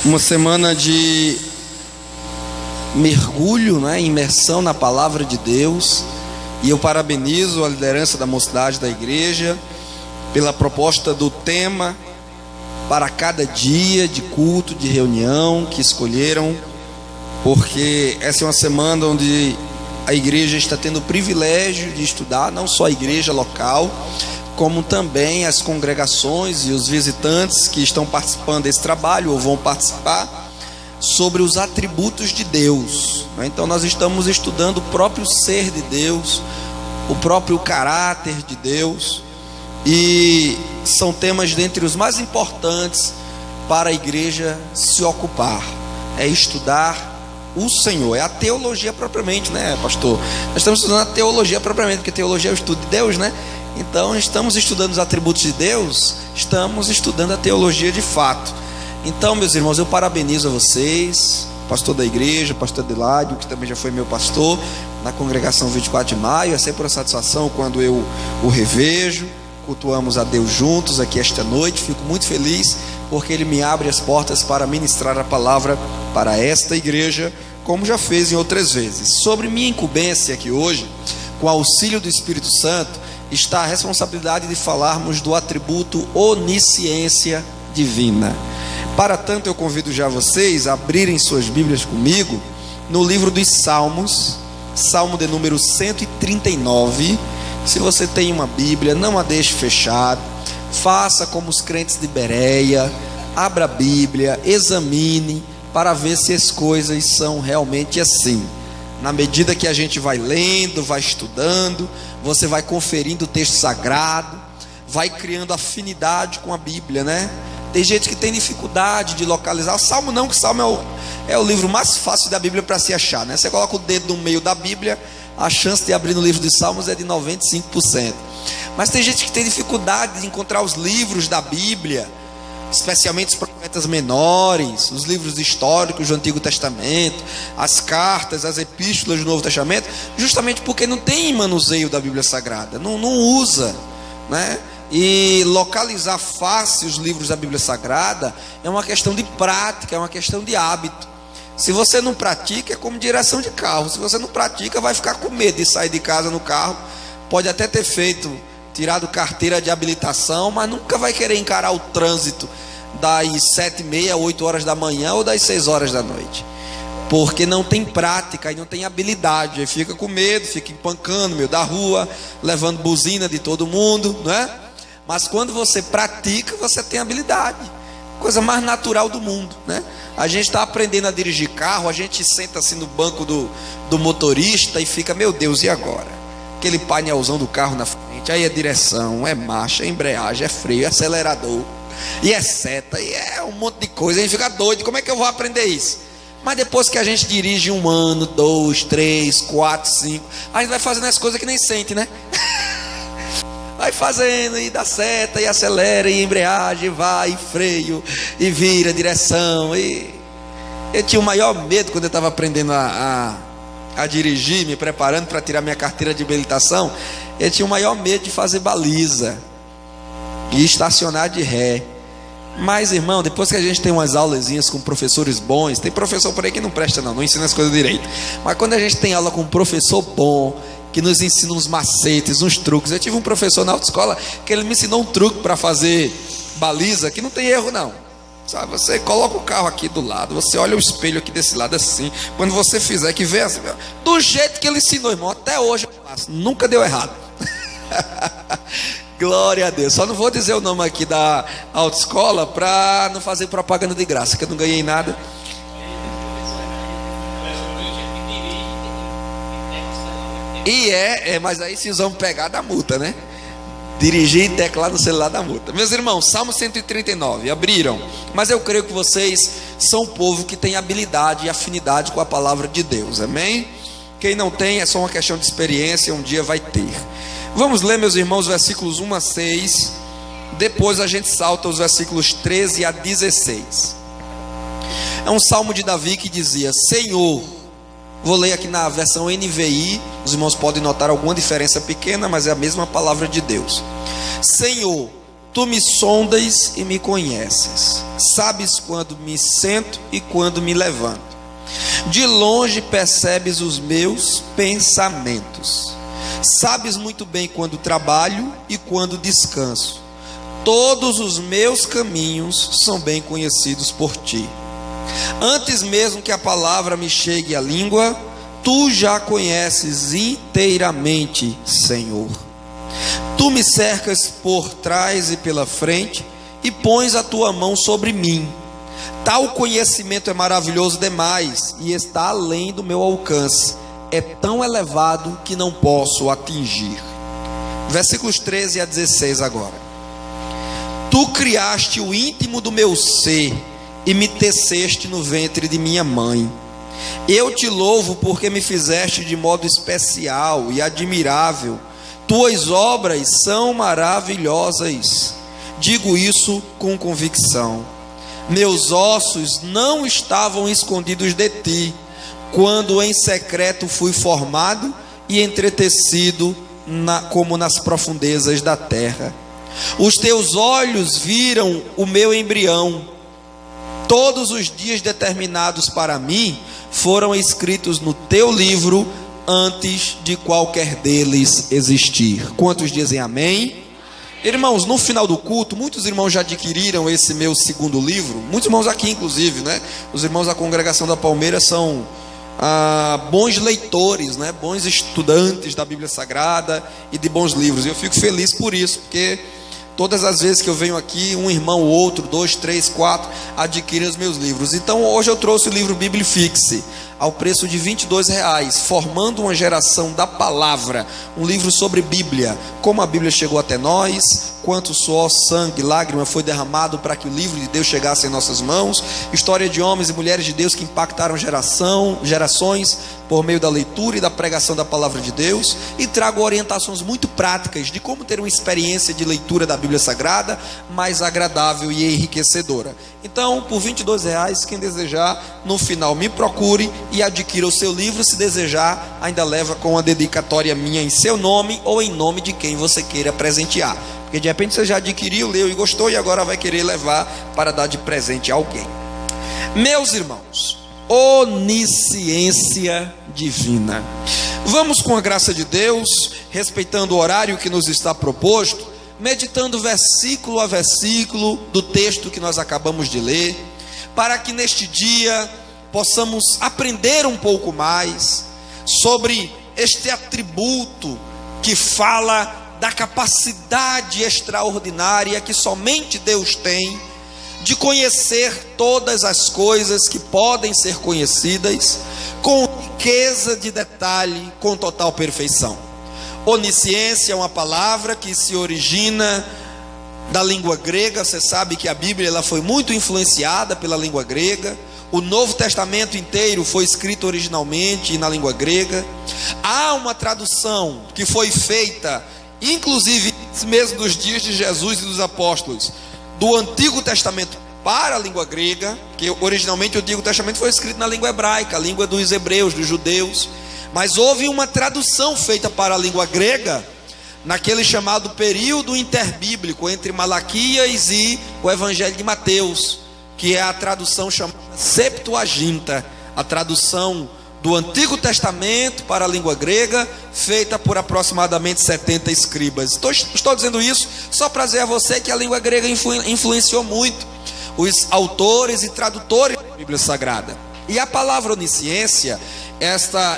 Uma semana de mergulho, imersão na palavra de Deus. E eu parabenizo a liderança da mocidade da igreja pela proposta do tema para cada dia de culto, de reunião que escolheram, porque essa é uma semana onde a igreja está tendo o privilégio de estudar, não só a igreja local, como também as congregações e os visitantes que estão participando desse trabalho ou vão participar, sobre os atributos de Deus. Então nós estamos estudando o próprio ser de Deus, o próprio caráter de Deus, e são temas dentre os mais importantes para a igreja se ocupar. É estudar o Senhor, é a teologia propriamente, pastor? Nós estamos estudando a teologia propriamente, porque teologia é o estudo de Deus, Então estamos estudando os atributos de Deus, estamos estudando a teologia de fato. Então, meus irmãos, eu parabenizo a vocês, pastor da igreja, pastor Adeládio, que também já foi meu pastor na congregação 24 de maio. É sempre uma satisfação quando eu o revejo. Cultuamos a Deus juntos aqui esta noite. Fico muito feliz porque Ele me abre as portas para ministrar a palavra para esta igreja, como já fez em outras vezes. Sobre minha incumbência aqui hoje, com auxílio do Espírito Santo, está a responsabilidade de falarmos do atributo onisciência divina. Para tanto, eu convido já vocês a abrirem suas Bíblias comigo no livro dos Salmos, Salmo de número 139. Se você tem uma Bíblia, não a deixe fechada, faça como os crentes de Bereia, abra a Bíblia, examine para ver se as coisas são realmente assim. Na medida que a gente vai lendo, vai estudando, você vai conferindo o texto sagrado, vai criando afinidade com a Bíblia, Tem gente que tem dificuldade de localizar. O Salmo não, que o Salmo é o livro mais fácil da Bíblia para se achar, Você coloca o dedo no meio da Bíblia, a chance de abrir no livro dos Salmos é de 95%. Mas tem gente que tem dificuldade de encontrar os livros da Bíblia, especialmente os profetas menores, os livros históricos do Antigo Testamento, as cartas, as epístolas do Novo Testamento, justamente porque não tem manuseio da Bíblia Sagrada, não usa, E localizar fácil os livros da Bíblia Sagrada é uma questão de prática, é uma questão de hábito. Se você não pratica, é como direção de carro. Se você não pratica, vai ficar com medo de sair de casa no carro. Pode até ter tirado carteira de habilitação, mas nunca vai querer encarar o trânsito das 7h30, 8 horas da manhã ou das 6 horas da noite, porque não tem prática e não tem habilidade. Aí fica com medo, fica empancando no meio da rua, levando buzina de todo mundo, Mas quando você pratica, você tem habilidade. Coisa mais natural do mundo, A gente está aprendendo a dirigir carro, a gente senta assim no banco do motorista e fica, meu Deus, e agora? Aquele painelzão do carro na frente, aí é direção, é marcha, é embreagem, é freio, é acelerador, e é seta, e é um monte de coisa. A gente fica doido, como é que eu vou aprender isso? Mas depois que a gente dirige 1 ano, 2, 3, 4, 5, a gente vai fazendo as coisas que nem sente, Vai fazendo e dá seta, e acelera, e embreagem, vai, e freio, e vira, direção. E eu tinha o maior medo quando eu estava aprendendo a dirigir, me preparando para tirar minha carteira de habilitação. Eu tinha o maior medo de fazer baliza e estacionar de ré. Mas, irmão, depois que a gente tem umas aulazinhas com professores bons, tem professor por aí que não presta não ensina as coisas direito. Mas quando a gente tem aula com um professor bom, que nos ensina uns macetes, uns truques. Eu tive um professor na autoescola que ele me ensinou um truque para fazer baliza, que não tem erro não. Você coloca o carro aqui do lado, você olha o espelho aqui desse lado assim, quando você fizer, que vê assim, do jeito que ele ensinou, irmão, até hoje eu faço, nunca deu errado. Glória a Deus. Só não vou dizer o nome aqui da autoescola para não fazer propaganda de graça, que eu não ganhei nada. E mas aí vocês vão pegar da multa, Dirigir e teclar no celular da multa. Meus irmãos, Salmo 139, abriram. Mas eu creio que vocês são um povo que tem habilidade e afinidade com a palavra de Deus, amém? Quem não tem, é só uma questão de experiência, um dia vai ter. Vamos ler, meus irmãos, versículos 1 a 6. Depois a gente salta os versículos 13 a 16. É um salmo de Davi que dizia: Senhor, vou ler aqui na versão NVI, os irmãos podem notar alguma diferença pequena, mas é a mesma palavra de Deus. Senhor, Tu me sondas e me conheces. Sabes quando me sento e quando me levanto. De longe percebes os meus pensamentos. Sabes muito bem quando trabalho e quando descanso. Todos os meus caminhos são bem conhecidos por ti. Antes mesmo que a palavra me chegue à língua, tu já conheces inteiramente, Senhor. Tu me cercas por trás e pela frente e pões a tua mão sobre mim. Tal conhecimento é maravilhoso demais e está além do meu alcance. É tão elevado que não posso atingir. Versículos 13 a 16 agora. Tu criaste o íntimo do meu ser e me teceste no ventre de minha mãe. Eu te louvo porque me fizeste de modo especial e admirável. Tuas obras são maravilhosas. Digo isso com convicção. Meus ossos não estavam escondidos de ti, quando em secreto fui formado e entretecido como nas profundezas da terra. Os teus olhos viram o meu embrião. Todos os dias determinados para mim foram escritos no teu livro antes de qualquer deles existir. Quantos dizem amém? Irmãos, no final do culto, muitos irmãos já adquiriram esse meu segundo livro. Muitos irmãos aqui, inclusive, né? Os irmãos da congregação da Palmeira são bons leitores, né? Bons estudantes da Bíblia Sagrada e de bons livros. E eu fico feliz por isso, porque todas as vezes que eu venho aqui, um irmão ou outro, 2, 3, 4, adquirem os meus livros. Então hoje eu trouxe o livro Biblifixe, ao preço de R$22, formando uma geração da palavra, um livro sobre Bíblia, como a Bíblia chegou até nós, quanto suor, sangue, lágrima foi derramado para que o livro de Deus chegasse em nossas mãos, história de homens e mulheres de Deus que impactaram gerações por meio da leitura e da pregação da palavra de Deus, e trago orientações muito práticas de como ter uma experiência de leitura da Bíblia Sagrada mais agradável e enriquecedora. Então, por R$22, quem desejar, no final me procure e adquira o seu livro. Se desejar, ainda leva com uma dedicatória minha em seu nome ou em nome de quem você queira presentear, porque de repente você já adquiriu, leu e gostou e agora vai querer levar para dar de presente a alguém. Meus irmãos, onisciência divina. Vamos, com a graça de Deus, respeitando o horário que nos está proposto, meditando versículo a versículo do texto que nós acabamos de ler, para que neste dia possamos aprender um pouco mais sobre este atributo que fala da capacidade extraordinária que somente Deus tem de conhecer todas as coisas que podem ser conhecidas, com riqueza de detalhe, com total perfeição. Onisciência é uma palavra que se origina da língua grega. Você sabe que a Bíblia ela foi muito influenciada pela língua grega. O Novo Testamento inteiro foi escrito originalmente na língua grega. Há uma tradução que foi feita, inclusive mesmo nos dias de Jesus e dos apóstolos, do Antigo Testamento para a língua grega, que originalmente o Antigo Testamento foi escrito na língua hebraica, a língua dos hebreus, dos judeus. Mas houve uma tradução feita para a língua grega, naquele chamado período interbíblico, entre Malaquias e o Evangelho de Mateus, que é a tradução chamada Septuaginta, a tradução do Antigo Testamento para a língua grega, feita por aproximadamente 70 escribas. Estou dizendo isso só para dizer a você que a língua grega influenciou muito os autores e tradutores da Bíblia Sagrada. E a palavra onisciência,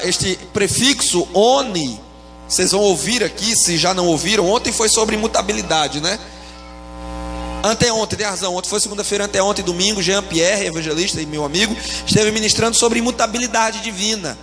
este prefixo oni, vocês vão ouvir aqui, se já não ouviram. Ontem foi sobre imutabilidade, né? Anteontem, tem razão, ontem foi segunda-feira, anteontem, domingo, Jean-Pierre, evangelista e meu amigo, esteve ministrando sobre imutabilidade divina.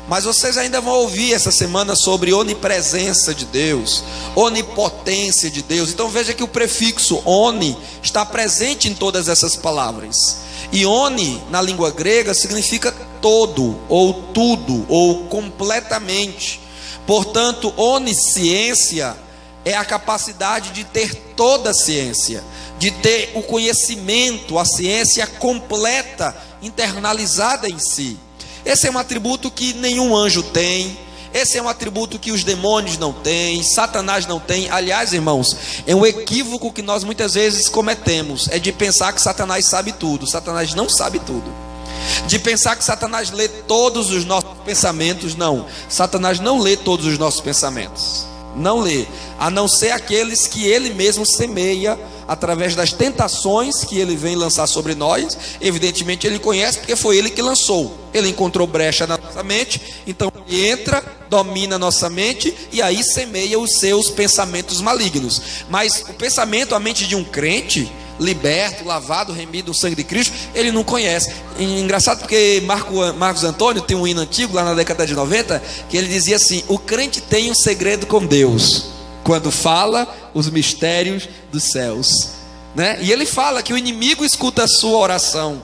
Mas vocês ainda vão ouvir essa semana sobre onipresença de Deus, onipotência de Deus. Então veja que o prefixo oni está presente em todas essas palavras. E oni, na língua grega, significa todo, ou tudo, ou completamente. Portanto, onisciência é a capacidade de ter toda a ciência, de ter o conhecimento, a ciência completa, internalizada em si. Esse é um atributo que nenhum anjo tem, Esse é um atributo que os demônios não têm, Satanás não tem. Aliás, irmãos, é um equívoco que nós muitas vezes cometemos, é de pensar que Satanás sabe tudo. Satanás não sabe tudo. De pensar que Satanás lê todos os nossos pensamentos. Não, Satanás não lê todos os nossos pensamentos. Não lê, a não ser aqueles que ele mesmo semeia através das tentações que ele vem lançar sobre nós. Evidentemente ele conhece, porque foi ele que lançou. Ele encontrou brecha na nossa mente, então ele entra, domina nossa mente e aí semeia os seus pensamentos malignos. Mas o pensamento, a mente de um crente liberto, lavado, remido no sangue de Cristo, ele não conhece. Engraçado porque Marcos Antônio tem um hino antigo lá na década de 90 que ele dizia assim: o crente tem um segredo com Deus quando fala os mistérios dos céus, né? E ele fala que o inimigo escuta a sua oração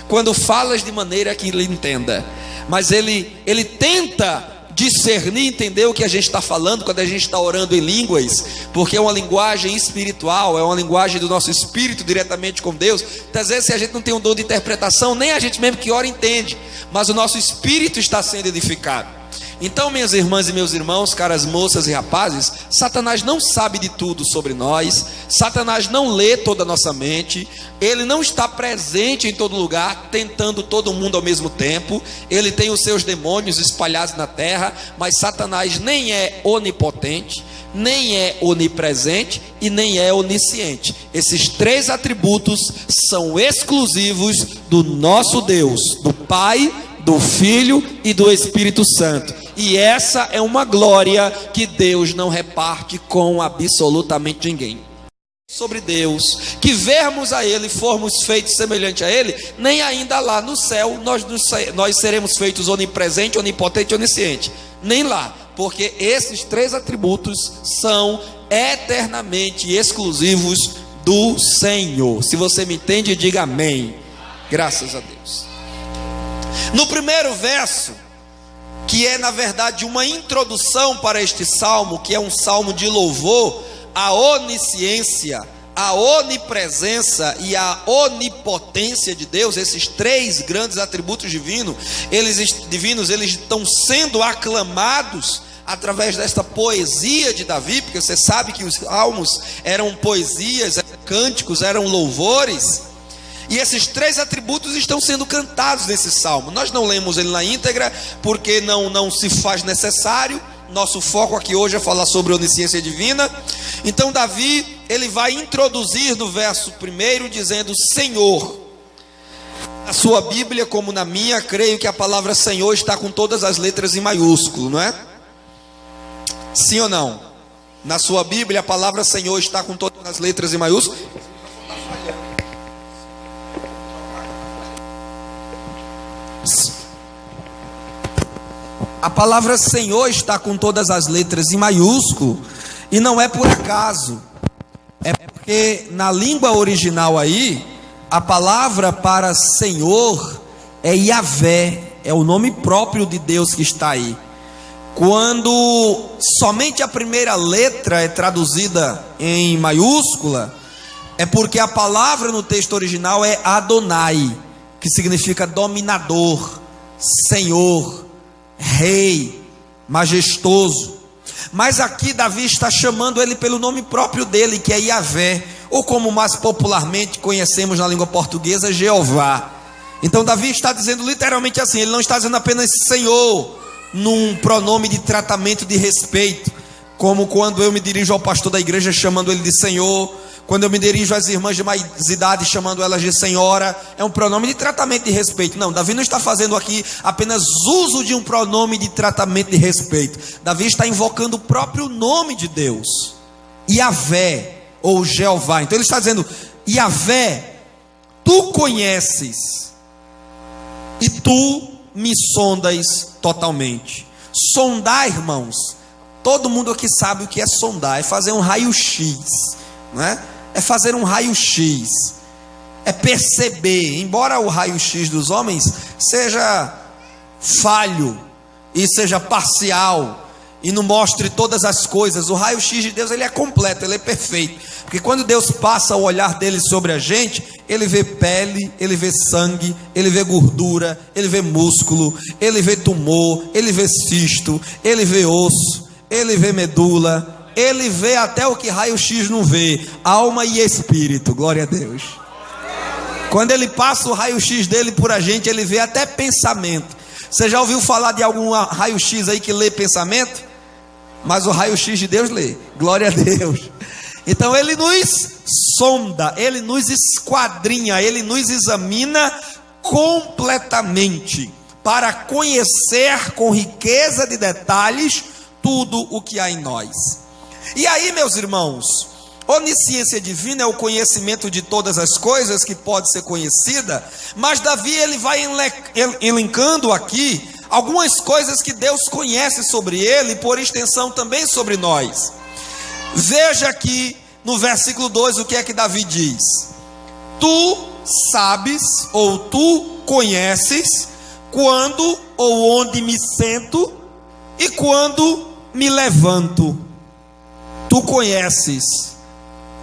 quando falas de maneira que ele entenda, mas ele tenta discernir, entender o que a gente está falando quando a gente está orando em línguas, porque é uma linguagem espiritual, é uma linguagem do nosso espírito diretamente com Deus. Muitas vezes, se a gente não tem um dom de interpretação, nem a gente mesmo que ora entende, mas o nosso espírito está sendo edificado. Então, minhas irmãs e meus irmãos, caras moças e rapazes, Satanás não sabe de tudo sobre nós, Satanás não lê toda a nossa mente, ele não está presente em todo lugar, tentando todo mundo ao mesmo tempo. Ele tem os seus demônios espalhados na terra, mas Satanás nem é onipotente, nem é onipresente e nem é onisciente. Esses três atributos são exclusivos do nosso Deus, do Pai, do Filho e do Espírito Santo. E essa é uma glória que Deus não reparte com absolutamente ninguém. Sobre Deus, que vermos a Ele, formos feitos semelhante a Ele, nem ainda lá no céu nós seremos feitos onipresente, onipotente, onisciente. Nem lá, porque esses três atributos são eternamente exclusivos do Senhor. Se você me entende, diga amém. Graças a Deus. No primeiro verso, que é na verdade uma introdução para este salmo, que é um salmo de louvor, a onisciência, a onipresença e a onipotência de Deus, esses três grandes atributos divinos, eles estão sendo aclamados através desta poesia de Davi, porque você sabe que os salmos eram poesias, eram cânticos, eram louvores. E esses três atributos estão sendo cantados nesse salmo. Nós não lemos ele na íntegra, porque não se faz necessário. Nosso foco aqui hoje é falar sobre a onisciência divina. Então Davi, ele vai introduzir no verso 1 dizendo Senhor. Na sua Bíblia, como na minha, creio que a palavra Senhor está com todas as letras em maiúsculo, não é? Sim ou não? Na sua Bíblia, a palavra Senhor está com todas as letras em maiúsculo. A palavra Senhor está com todas as letras em maiúsculo, e não é por acaso, é porque na língua original aí, a palavra para Senhor é Yahvé, é o nome próprio de Deus que está aí. Quando somente a primeira letra é traduzida em maiúscula, é porque a palavra no texto original é Adonai, que significa dominador, Senhor, Rei, majestoso. Mas aqui Davi está chamando ele pelo nome próprio dele, que é Yahvé, ou como mais popularmente conhecemos na língua portuguesa, Jeová. Então Davi está dizendo literalmente assim, ele não está dizendo apenas Senhor, num pronome de tratamento de respeito, como quando eu me dirijo ao pastor da igreja chamando ele de Senhor, quando eu me dirijo às irmãs de mais idade chamando elas de senhora, é um pronome de tratamento de respeito. Não, Davi não está fazendo aqui apenas uso de um pronome de tratamento de respeito. Davi está invocando o próprio nome de Deus, Yahvé ou Jeová. Então ele está dizendo, Yahvé, tu conheces e tu me sondas totalmente. Sondar, irmãos, todo mundo aqui sabe o que é sondar, é fazer um raio-x, não é? É fazer um raio-x, é perceber, embora o raio-x dos homens seja falho e seja parcial e não mostre todas as coisas. O raio-x de Deus, ele é completo, ele é perfeito. Porque quando Deus passa o olhar dele sobre a gente, ele vê pele, ele vê sangue, ele vê gordura, ele vê músculo, ele vê tumor, ele vê cisto, ele vê osso, ele vê medula, ele vê até o que raio-x não vê, alma e espírito. Glória a Deus. Quando ele passa o raio-x dele por a gente, ele vê até pensamento. Você já ouviu falar de algum raio-x aí que lê pensamento? Mas o raio-x de Deus lê. Glória a Deus. Então ele nos sonda, ele nos esquadrinha, ele nos examina completamente, para conhecer com riqueza de detalhes tudo o que há em nós. E aí, meus irmãos, onisciência divina é o conhecimento de todas as coisas que pode ser conhecida, mas Davi ele vai elencando aqui algumas coisas que Deus conhece sobre ele e por extensão também sobre nós. Veja aqui no versículo 2 o que é que Davi diz: tu sabes ou tu conheces quando ou onde me sento e quando me levanto. Tu conheces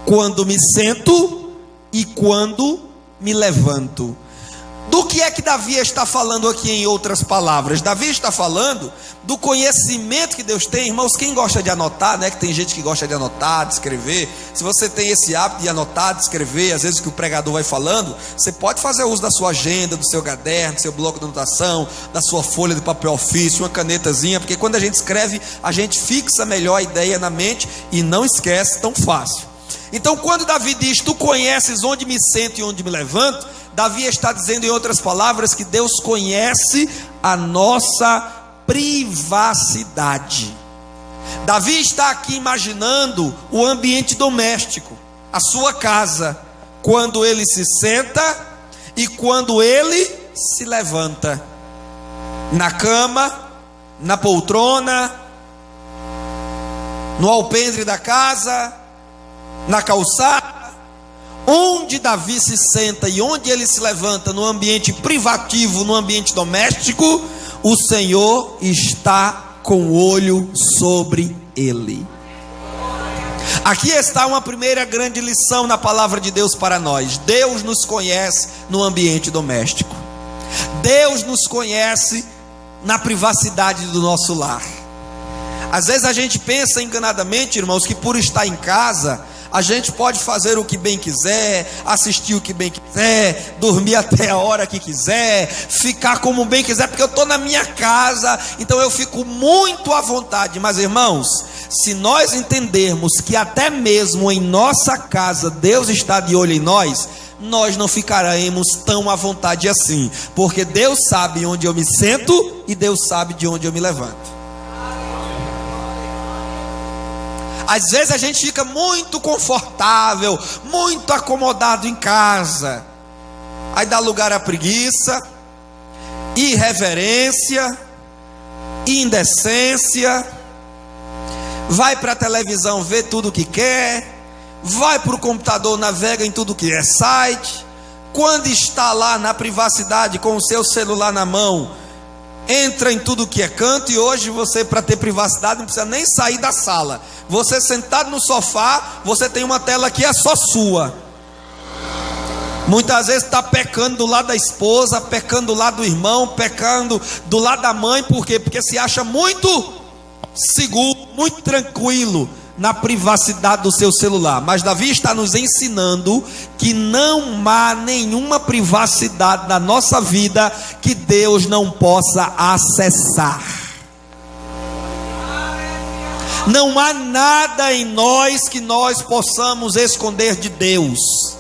quando me sento e quando me levanto. Do que é que Davi está falando aqui em outras palavras? Davi está falando do conhecimento que Deus tem. Irmãos, quem gosta de anotar, né? Que tem gente que gosta de anotar, de escrever. Se você tem esse hábito de anotar, de escrever, às vezes que o pregador vai falando, você pode fazer uso da sua agenda, do seu caderno, do seu bloco de anotação, da sua folha de papel ofício, uma canetazinha, porque quando a gente escreve, a gente fixa melhor a ideia na mente e não esquece tão fácil. Então, quando Davi diz, tu conheces onde me sento e onde me levanto, Davi está dizendo em outras palavras que Deus conhece a nossa privacidade. Davi está aqui imaginando o ambiente doméstico, a sua casa, quando ele se senta e quando ele se levanta, na cama, na poltrona, no alpendre da casa, na calçada. Onde Davi se senta e onde ele se levanta, no ambiente privativo, no ambiente doméstico, o Senhor está com o olho sobre ele. Aqui está uma primeira grande lição na palavra de Deus para nós. Deus nos conhece no ambiente doméstico. Deus nos conhece na privacidade do nosso lar. Às vezes a gente pensa enganadamente, irmãos, que por estar em casa a gente pode fazer o que bem quiser, assistir o que bem quiser, dormir até a hora que quiser, ficar como bem quiser, porque eu estou na minha casa, então eu fico muito à vontade. Mas irmãos, se nós entendermos que até mesmo em nossa casa Deus está de olho em nós, nós não ficaremos tão à vontade assim, porque Deus sabe onde eu me sento e Deus sabe de onde eu me levanto. Às vezes a gente fica muito confortável, muito acomodado em casa, aí dá lugar à preguiça, irreverência, indecência, vai para a televisão ver tudo o que quer, vai para o computador, navega em tudo que é site, quando está lá na privacidade com o seu celular na mão, entra em tudo que é canto. E hoje você, para ter privacidade, não precisa nem sair da sala. Você sentado no sofá, você tem uma tela que é só sua. Muitas vezes está pecando do lado da esposa, pecando do lado do irmão, pecando do lado da mãe. Por quê? Porque se acha muito seguro, muito tranquilo na privacidade do seu celular. Mas Davi está nos ensinando que não há nenhuma privacidade na nossa vida que Deus não possa acessar. Não há nada em nós que nós possamos esconder de Deus.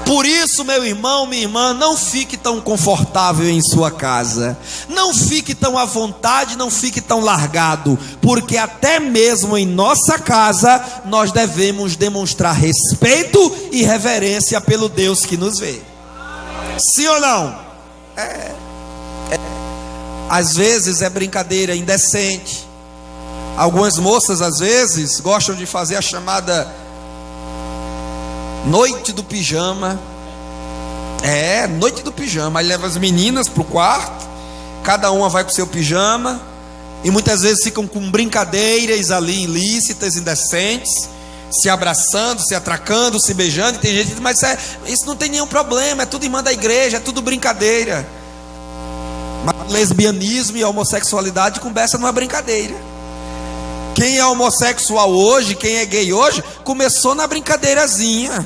Por isso, meu irmão, minha irmã, não fique tão confortável em sua casa, não fique tão à vontade, não fique tão largado, porque até mesmo em nossa casa nós devemos demonstrar respeito e reverência pelo Deus que nos vê. Sim ou não? Às vezes é brincadeira indecente. Algumas moças às vezes gostam de fazer a chamada noite do pijama. Noite do pijama. Aí leva as meninas para o quarto, cada uma vai com o seu pijama, e muitas vezes ficam com brincadeiras ali ilícitas, indecentes, se abraçando, se atracando, se beijando. E tem gente que diz, mas isso não tem nenhum problema, é tudo irmã da igreja, é tudo brincadeira. Mas lesbianismo e homossexualidade conversa numa brincadeira. Quem é homossexual hoje, quem é gay hoje, começou na brincadeirazinha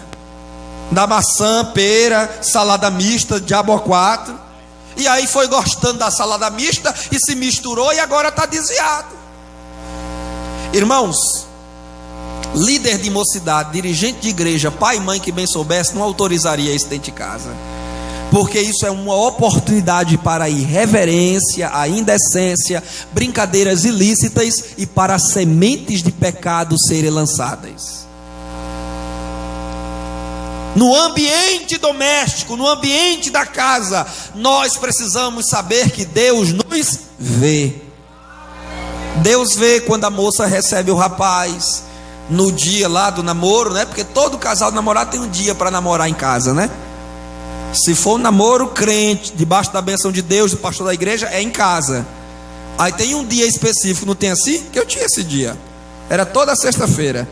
da maçã, pera, salada mista, diabo a quatro. E aí foi gostando da salada mista e se misturou e agora está desviado. Irmãos, líder de mocidade, dirigente de igreja, pai e mãe que bem soubesse, não autorizaria isso dentro de casa. Porque isso é uma oportunidade para a irreverência, a indecência, brincadeiras ilícitas e para sementes de pecado serem lançadas. No ambiente doméstico, no ambiente da casa, nós precisamos saber que Deus nos vê. Deus vê quando a moça recebe o rapaz, no dia lá do namoro, né? Porque todo casal namorado tem um dia para namorar em casa, né? Se for um namoro crente, debaixo da bênção de Deus, do pastor da igreja, é em casa. Aí tem um dia específico, não tem assim? Que eu tinha esse dia. Era toda sexta-feira.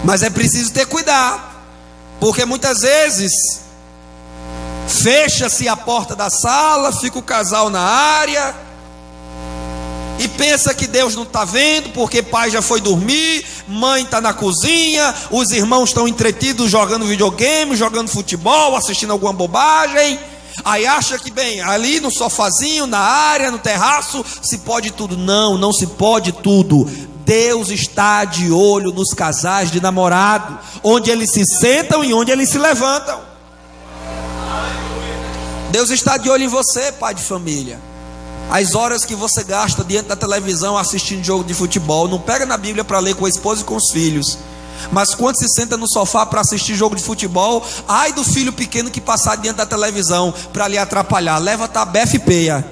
Mas é preciso ter cuidado, porque muitas vezes fecha-se a porta da sala, fica o casal na área e pensa que Deus não está vendo, porque pai já foi dormir, mãe está na cozinha, os irmãos estão entretidos jogando videogame, jogando futebol, assistindo alguma bobagem. Aí acha que bem, ali no sofazinho, na área, no terraço, se pode tudo. Não, não se pode tudo. Deus está de olho nos casais de namorado, onde eles se sentam e onde eles se levantam. Deus está de olho em você, pai de família. As horas que você gasta diante da televisão assistindo jogo de futebol, não pega na Bíblia para ler com a esposa e com os filhos. Mas quando se senta no sofá para assistir jogo de futebol, ai do filho pequeno que passar diante da televisão para lhe atrapalhar, leva tabefe e peia.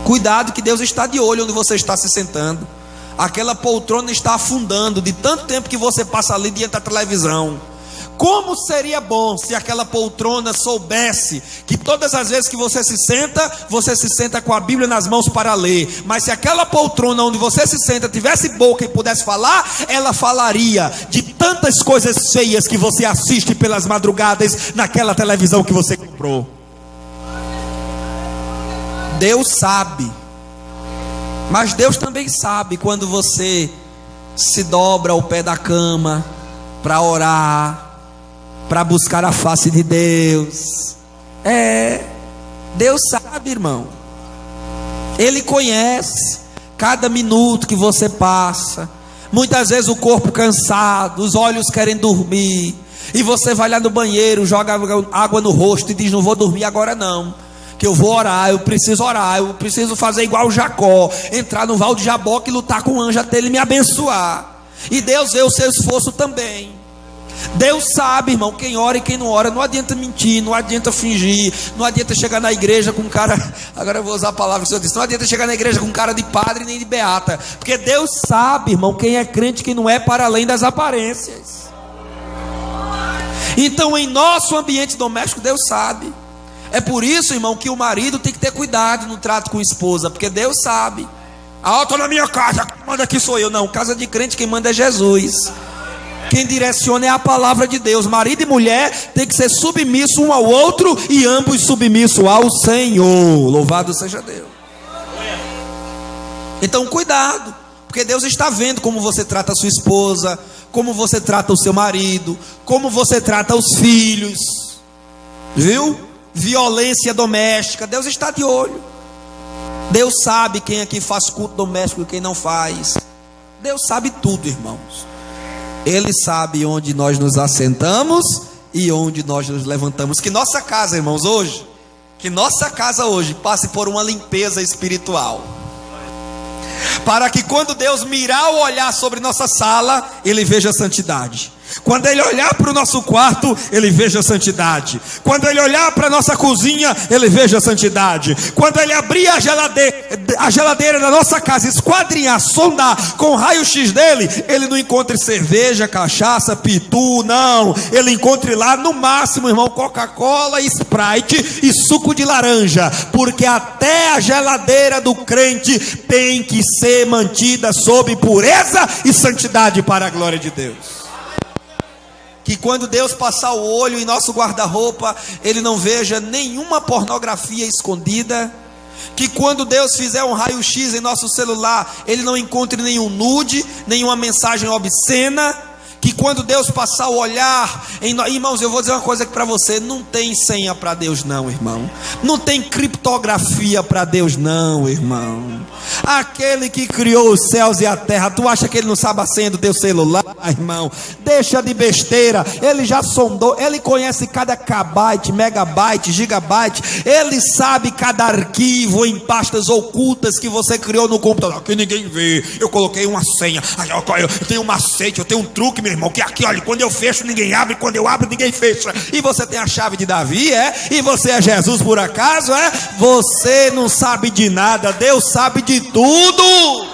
Cuidado que Deus está de olho onde você está se sentando. Aquela poltrona está afundando de tanto tempo que você passa ali diante da televisão. Como seria bom se aquela poltrona soubesse que todas as vezes que você se senta com a Bíblia nas mãos para ler. Mas se aquela poltrona onde você se senta tivesse boca e pudesse falar, ela falaria de tantas coisas feias que você assiste pelas madrugadas naquela televisão que você comprou. Deus sabe, mas Deus também sabe quando você se dobra ao pé da cama para orar, para buscar a face de Deus. Deus sabe, irmão. Ele conhece cada minuto que você passa. Muitas vezes o corpo cansado, os olhos querem dormir, e você vai lá no banheiro, joga água no rosto e diz: não vou dormir agora não, que eu vou orar, eu preciso fazer igual o Jacó, entrar no val de Jaboque e lutar com o anjo até ele me abençoar. E Deus vê o seu esforço também. Deus sabe, irmão, quem ora e quem não ora. Não adianta mentir, não adianta fingir, não adianta chegar na igreja com cara, agora eu vou usar a palavra que o Senhor disse, não adianta chegar na igreja com cara de padre nem de beata, porque Deus sabe, irmão, quem é crente e quem não é, para além das aparências. Então em nosso ambiente doméstico Deus sabe. É por isso, irmão, que o marido tem que ter cuidado no trato com a esposa, porque Deus sabe. Eu estou na minha casa, quem manda aqui sou eu. Não, casa de crente quem manda é Jesus. Quem direciona é a palavra de Deus. Marido e mulher tem que ser submisso um ao outro e ambos submissos ao Senhor. Louvado seja Deus. Então cuidado, porque Deus está vendo como você trata a sua esposa, como você trata o seu marido, como você trata os filhos. Viu? Violência doméstica, Deus está de olho. Deus sabe quem aqui faz culto doméstico e quem não faz. Deus sabe tudo, irmãos. Ele sabe onde nós nos assentamos e onde nós nos levantamos. Que nossa casa, irmãos, hoje passe por uma limpeza espiritual, para que quando Deus mirar o olhar sobre nossa sala, Ele veja a santidade. Quando Ele olhar para o nosso quarto, Ele veja a santidade. Quando Ele olhar para a nossa cozinha, Ele veja a santidade. Quando Ele abrir a a geladeira da nossa casa, esquadrinhar, sondar com o raio-x dele, ele não encontre cerveja, cachaça, pitu, não. Ele encontre lá, no máximo, irmão, Coca-Cola, Sprite e suco de laranja. Porque até a geladeira do crente tem que ser mantida sob pureza e santidade para a glória de Deus. Que quando Deus passar o olho em nosso guarda-roupa, ele não veja nenhuma pornografia escondida. Que quando Deus fizer um raio-x em nosso celular, ele não encontre nenhum nude, nenhuma mensagem obscena. Que quando Deus passar o olhar irmãos, eu vou dizer uma coisa aqui para você: não tem senha para Deus não, irmão. Não tem criptografia para Deus não, irmão. Aquele que criou os céus e a terra, tu acha que ele não sabe a senha do teu celular, irmão? Deixa de besteira. Ele já sondou, ele conhece cada kbyte, megabyte, gigabyte. Ele sabe cada arquivo em pastas ocultas que você criou no computador, que ninguém vê. Eu coloquei uma senha, eu tenho um macete, eu tenho um truque, meu irmão, que aqui, olha, quando eu fecho ninguém abre, quando eu abro ninguém fecha. E você tem a chave de Davi, e você é Jesus por acaso, Você não sabe de nada, Deus sabe de tudo.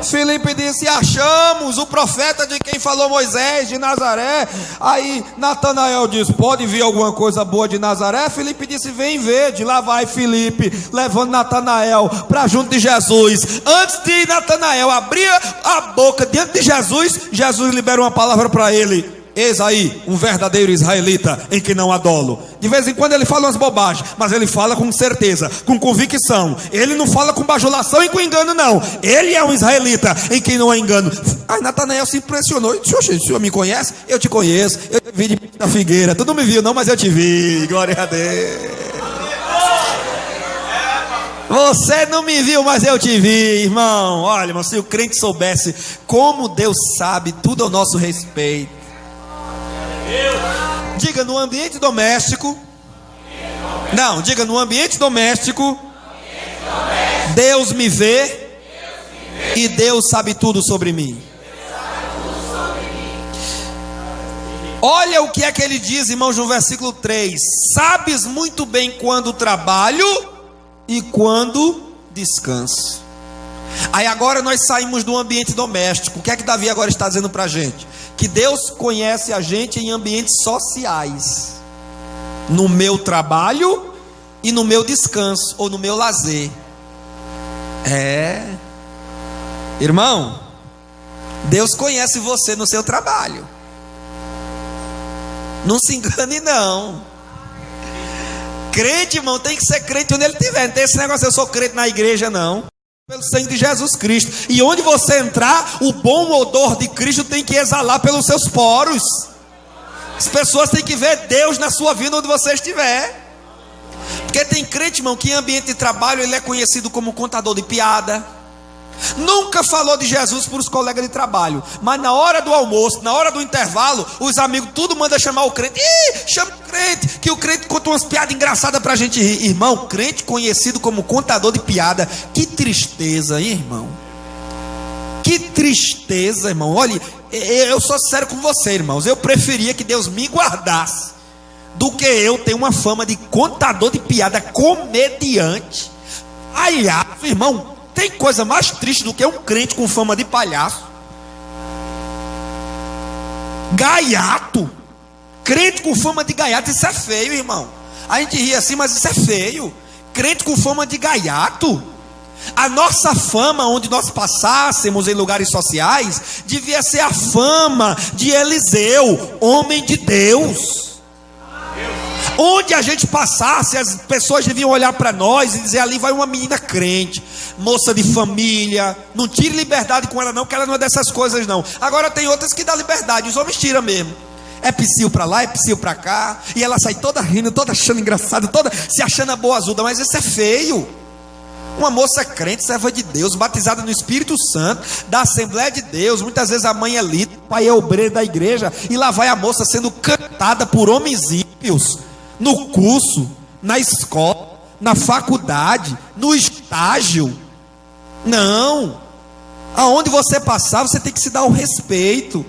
Filipe disse: achamos o profeta de quem falou Moisés, de Nazaré. Aí Natanael disse: pode vir alguma coisa boa de Nazaré? Filipe disse: vem ver. De lá vai Filipe, levando Natanael para junto de Jesus. Antes de Natanael abrir a boca diante de Jesus, Jesus libera uma palavra para ele: eis aí um verdadeiro israelita em que não há dolo. De vez em quando ele fala umas bobagens, mas ele fala com certeza, com convicção. Ele não fala com bajulação e com engano não. Ele é um israelita em quem não há engano. Aí Natanael se impressionou e disse: oxe, o senhor me conhece? Eu te conheço, eu te vi de da figueira. Tu não me viu não, mas eu te vi. Glória a Deus. Você não me viu, mas eu te vi, irmão. Olha, irmão, se o crente soubesse como Deus sabe tudo ao nosso respeito. Diga: no ambiente doméstico. Não, diga: no ambiente doméstico, Deus me vê e Deus sabe tudo sobre mim. Olha o que é que ele diz, irmãos, no versículo 3: sabes muito bem quando trabalho e quando descanso. Aí agora nós saímos do ambiente doméstico. O que é que Davi agora está dizendo para a gente? Que Deus conhece a gente em ambientes sociais. No meu trabalho e no meu descanso, ou no meu lazer. Irmão, Deus conhece você no seu trabalho. Não se engane não. Crente, irmão, tem que ser crente onde ele estiver. Não tem esse negócio: eu sou crente na igreja, não. Pelo sangue de Jesus Cristo. E onde você entrar, o bom odor de Cristo tem que exalar pelos seus poros. As pessoas têm que ver Deus na sua vida onde você estiver. Porque tem crente, irmão, que em ambiente de trabalho ele é conhecido como contador de piada. Nunca falou de Jesus para os colegas de trabalho, mas na hora do almoço, na hora do intervalo, os amigos tudo manda chamar o crente. Chama o crente, que o crente conta umas piadas engraçadas para a gente rir. Irmão, crente conhecido como contador de piada. Que tristeza, hein, irmão? Que tristeza, irmão. Olha, eu sou sério com você, irmãos. Eu preferia que Deus me guardasse do que eu ter uma fama de contador de piada, comediante. Aliás, irmão, tem coisa mais triste do que um crente com fama de palhaço, gaiato. Crente com fama de gaiato, isso é feio, irmão. A gente ri assim, mas isso é feio. Crente com fama de gaiato. A nossa fama, onde nós passássemos em lugares sociais, devia ser a fama de Eliseu, homem de Deus. Onde a gente passasse, as pessoas deviam olhar para nós e dizer: ali vai uma menina crente, moça de família. Não tire liberdade com ela não, que ela não é dessas coisas não. Agora tem outras que dá liberdade, os homens tiram mesmo. É psiu para lá, é psiu para cá, e ela sai toda rindo, toda achando engraçado, toda se achando a boazuda. Mas isso é feio. Uma moça crente, serva de Deus, batizada no Espírito Santo, da Assembleia de Deus. Muitas vezes a mãe é líder, o pai é obreiro da igreja, e lá vai a moça sendo cantada por homens ímpios, no curso, na escola, na faculdade, no estágio. Não. Aonde você passar, você tem que se dar o respeito.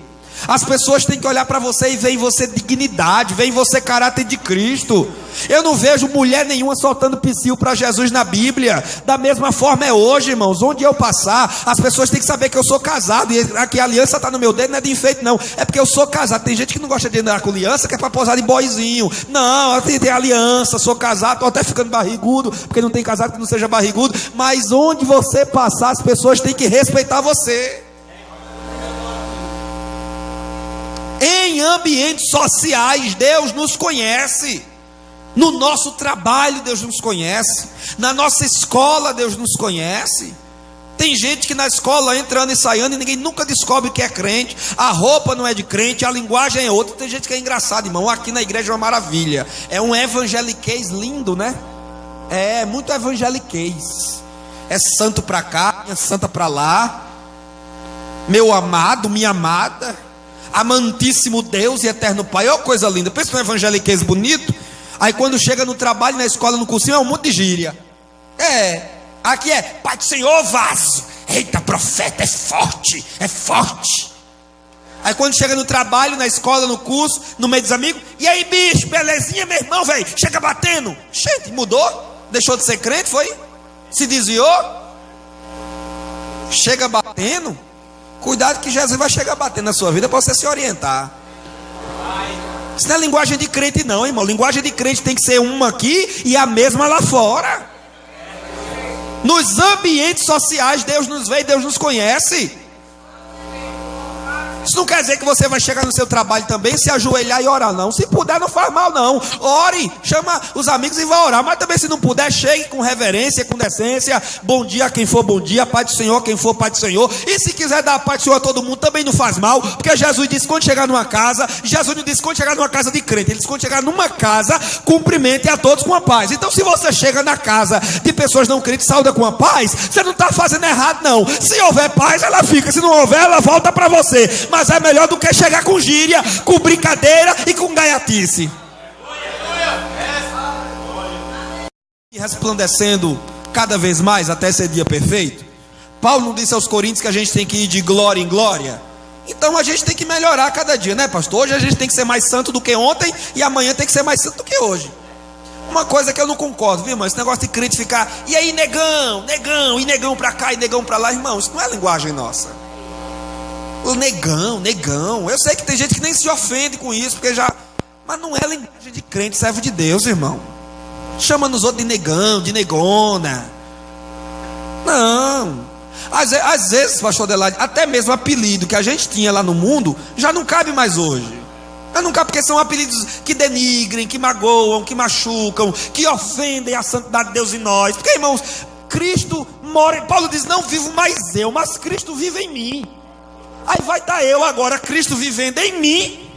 As pessoas têm que olhar para você e ver em você dignidade, ver em você caráter de Cristo. Eu não vejo mulher nenhuma soltando psil para Jesus na Bíblia. Da mesma forma é hoje, irmãos. Onde eu passar, as pessoas têm que saber que eu sou casado. E aqui a aliança está no meu dedo, não é de enfeite não. É porque eu sou casado. Tem gente que não gosta de andar com aliança, que é para posar de boizinho. Não, tem aliança, sou casado. Estou até ficando barrigudo, porque não tem casado que não seja barrigudo. Mas onde você passar, as pessoas têm que respeitar você. Em ambientes sociais, Deus nos conhece. No nosso trabalho, Deus nos conhece. Na nossa escola, Deus nos conhece. Tem gente que na escola entrando e saindo e ninguém nunca descobre que é crente. A roupa não é de crente, a linguagem é outra. Tem gente que é engraçado, irmão. Aqui na igreja é uma maravilha. É um evangeliquez lindo, né? É muito evangeliquez. É santo pra cá, é santa pra lá. Meu amado, minha amada, amantíssimo Deus e eterno Pai. Olha que coisa linda. Pensa num evangeliquez bonito. Aí quando chega no trabalho, na escola, no cursinho, é um monte de gíria. Aqui é Pai do Senhor, vaso. Eita, profeta, é forte, é forte. Aí quando chega no trabalho, na escola, no curso, no meio dos amigos, e aí bicho, belezinha, meu irmão, velho, chega batendo. Gente, mudou? Deixou de ser crente, foi? Se desviou? Chega batendo? Cuidado que Jesus vai chegar batendo na sua vida para você se orientar. Isso não é linguagem de crente não, irmão. Linguagem de crente tem que ser uma aqui e a mesma lá fora. Nos ambientes sociais Deus nos vê e Deus nos conhece. Isso não quer dizer que você vai chegar no seu trabalho também, se ajoelhar e orar, não. Se puder, não faz mal, não. Ore, chama os amigos e vai orar. Mas também, se não puder, chegue com reverência, com decência. Bom dia a quem for bom dia, Pai do Senhor, quem for Pai do Senhor. E se quiser dar a Pai do Senhor a todo mundo, também não faz mal. Porque Jesus disse: quando chegar numa casa, Jesus não disse quando chegar numa casa de crente. Ele disse: quando chegar numa casa, cumprimente a todos com a paz. Então, se você chega na casa de pessoas não crentes, saúda com a paz, você não está fazendo errado, não. Se houver paz, ela fica. Se não houver, ela volta para você. Mas é melhor do que chegar com gíria, com brincadeira e com gaiatice. E resplandecendo cada vez mais até ser dia perfeito. Paulo não disse aos Coríntios que a gente tem que ir de glória em glória? Então a gente tem que melhorar cada dia, né, pastor? Hoje a gente tem que ser mais santo do que ontem e amanhã tem que ser mais santo do que hoje. Uma coisa que eu não concordo, viu, irmão? Esse negócio de crente ficar, e aí negão, negão, e negão pra cá e negão pra lá, irmão, isso não é linguagem nossa. O negão. Eu sei que tem gente que nem se ofende com isso, porque já. Mas não é linguagem de crente, servo de Deus, irmão. Chama nos outros de negão, de negona. Não. Às vezes, pastor Adelaide, até mesmo apelido que a gente tinha lá no mundo já não cabe mais hoje. Já não cabe, porque são apelidos que denigrem, que magoam, que machucam, que ofendem a santidade de Deus em nós. Porque, irmãos, Cristo mora. Paulo diz: não vivo mais eu, mas Cristo vive em mim. Aí vai estar eu agora, Cristo vivendo em mim.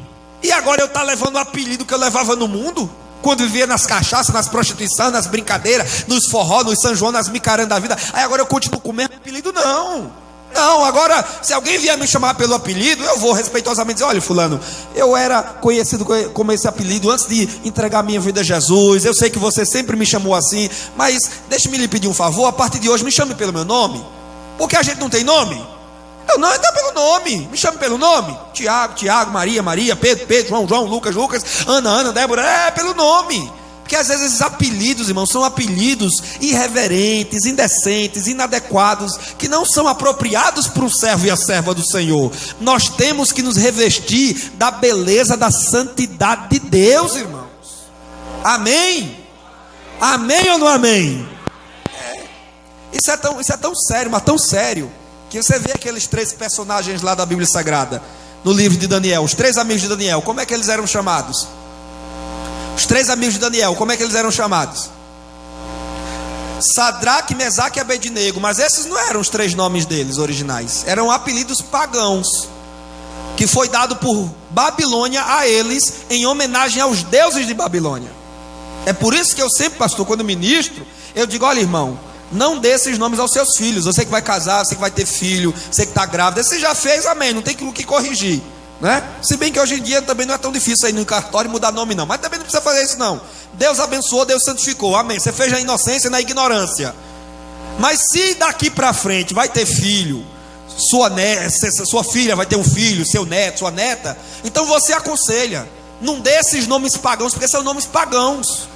E agora eu estou levando o apelido que eu levava no mundo, quando vivia nas cachaças, nas prostituições, nas brincadeiras, nos forró, nos São João, nas micarandas da vida. Aí agora eu continuo com o mesmo apelido? Não, agora se alguém vier me chamar pelo apelido, eu vou respeitosamente dizer: olha, fulano, eu era conhecido como esse apelido antes de entregar minha vida a Jesus. Eu sei que você sempre me chamou assim, mas deixe-me lhe pedir um favor, a partir de hoje me chame pelo meu nome. Porque a gente não tem nome? Não, então pelo nome, me chame pelo nome. Tiago, Maria, Pedro, João, Lucas, Ana, Débora. É pelo nome. Porque às vezes esses apelidos, irmãos, são apelidos irreverentes, indecentes, inadequados, que não são apropriados para um servo e a serva do Senhor. Nós temos que nos revestir da beleza da santidade de Deus, irmãos. Amém? Amém ou não amém? Isso é tão sério, mas tão sério, que você vê aqueles 3 personagens lá da Bíblia Sagrada, no livro de Daniel, os 3 amigos de Daniel. Como é que eles eram chamados? Os 3 amigos de Daniel, como é que eles eram chamados? Sadraque, Mesaque e Abednego. Mas esses não eram os 3 nomes deles originais, eram apelidos pagãos, que foi dado por Babilônia a eles, em homenagem aos deuses de Babilônia. É por isso que eu sempre, pastor, quando ministro, eu digo: olha, irmão, não dê esses nomes aos seus filhos. Você que vai casar, você que vai ter filho, você que está grávida, você já fez, amém, não tem o que corrigir, né? Se bem que hoje em dia também não é tão difícil aí no cartório mudar nome não, mas também não precisa fazer isso não. Deus abençoou, Deus santificou, amém. Você fez na inocência e na ignorância. Mas se daqui para frente vai ter filho, sua filha vai ter um filho, seu neto, sua neta, então você aconselha, não dê esses nomes pagãos, porque são nomes pagãos.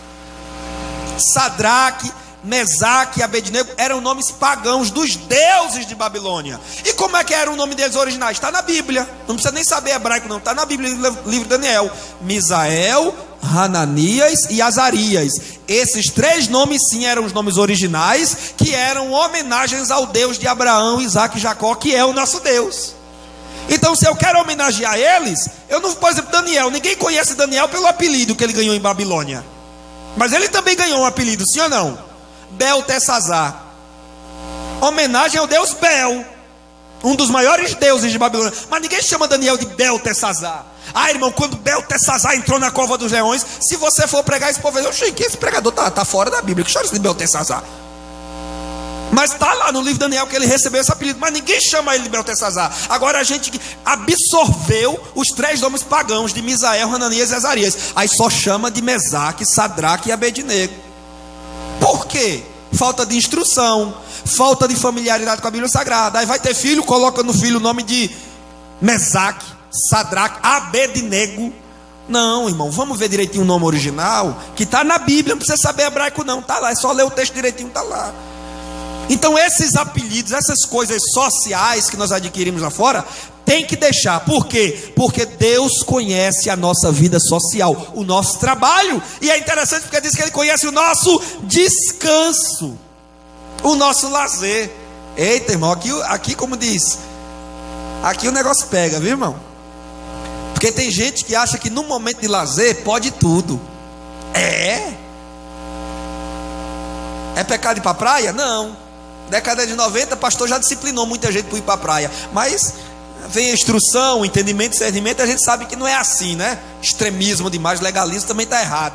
Sadraque, Mesaque e Abednego eram nomes pagãos dos deuses de Babilônia. E como é que era o nome deles originais? Está na Bíblia, não precisa nem saber hebraico não, está na Bíblia, no livro de Daniel. Misael, Hananias e Azarias. Esses 3 nomes sim eram os nomes originais, que eram homenagens ao Deus de Abraão, Isaac e Jacó, que é o nosso Deus. Então, se eu quero homenagear eles, eu não, por exemplo, Daniel, ninguém conhece Daniel pelo apelido que ele ganhou em Babilônia, mas ele também ganhou um apelido, sim ou não? Beltesazar, homenagem ao deus Bel, um dos maiores deuses de Babilônia. Mas ninguém chama Daniel de Beltesazar. Ah, irmão, quando Beltesazar entrou na cova dos leões, se você for pregar, esse povo vai dizer: esse pregador tá fora da Bíblia, que chora de Beltesazar. Mas está lá no livro de Daniel que ele recebeu esse apelido, mas ninguém chama ele de Beltesazar. Agora a gente absorveu os 3 nomes pagãos de Misael, Hananias e Azarias, aí só chama de Mesaque, Sadraque e Abednego. Por quê? Falta de instrução, falta de familiaridade com a Bíblia Sagrada. Aí vai ter filho, coloca no filho o nome de Mesaque, Sadraque, Abednego. Não, irmão, vamos ver direitinho o nome original, que está na Bíblia, não precisa saber hebraico não, está lá, é só ler o texto direitinho, está lá. Então esses apelidos, essas coisas sociais que nós adquirimos lá fora, tem que deixar. Por quê? Porque Deus conhece a nossa vida social, o nosso trabalho. E é interessante porque diz que Ele conhece o nosso descanso, o nosso lazer. Eita, irmão, aqui como diz, aqui o negócio pega, viu, irmão? Porque tem gente que acha que no momento de lazer pode tudo. É pecado ir para a praia? Não. Década de 90, o pastor já disciplinou muita gente para ir para a praia, mas vem a instrução, o entendimento, o discernimento, a gente sabe que não é assim, né? Extremismo demais, legalismo também está errado.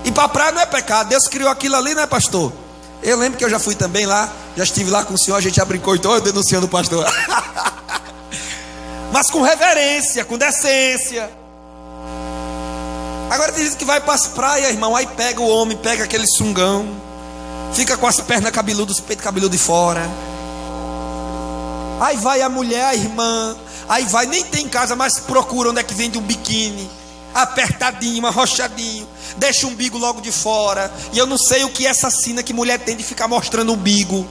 Ir para a praia não é pecado, Deus criou aquilo ali, né, pastor? Eu lembro que eu já fui também lá, já estive lá com o senhor, a gente já brincou, então eu denunciando o pastor. Mas com reverência, com decência. Agora tem gente que vai para as praias, irmão, aí pega o homem, pega aquele sungão, fica com as pernas cabeludas, os peitos cabeludos de fora. Aí vai a mulher, a irmã, aí vai, nem tem em casa, mas procura onde é que vende um biquíni, apertadinho, arrochadinho, deixa o umbigo logo de fora. E eu não sei o que é essa sina que mulher tem de ficar mostrando o umbigo.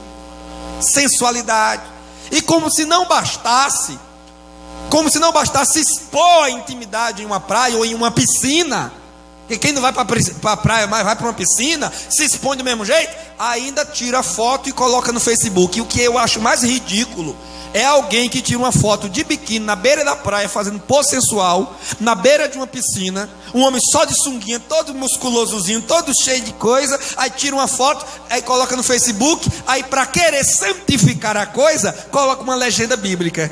Sensualidade. E como se não bastasse expor a intimidade em uma praia ou em uma piscina, que quem não vai para a praia, mas vai para uma piscina, se expõe do mesmo jeito, ainda tira foto e coloca no Facebook. E o que eu acho mais ridículo é alguém que tira uma foto de biquíni na beira da praia, fazendo pose sensual, na beira de uma piscina, um homem só de sunguinha, todo musculosozinho, todo cheio de coisa, aí tira uma foto, aí coloca no Facebook, aí para querer santificar a coisa, coloca uma legenda bíblica: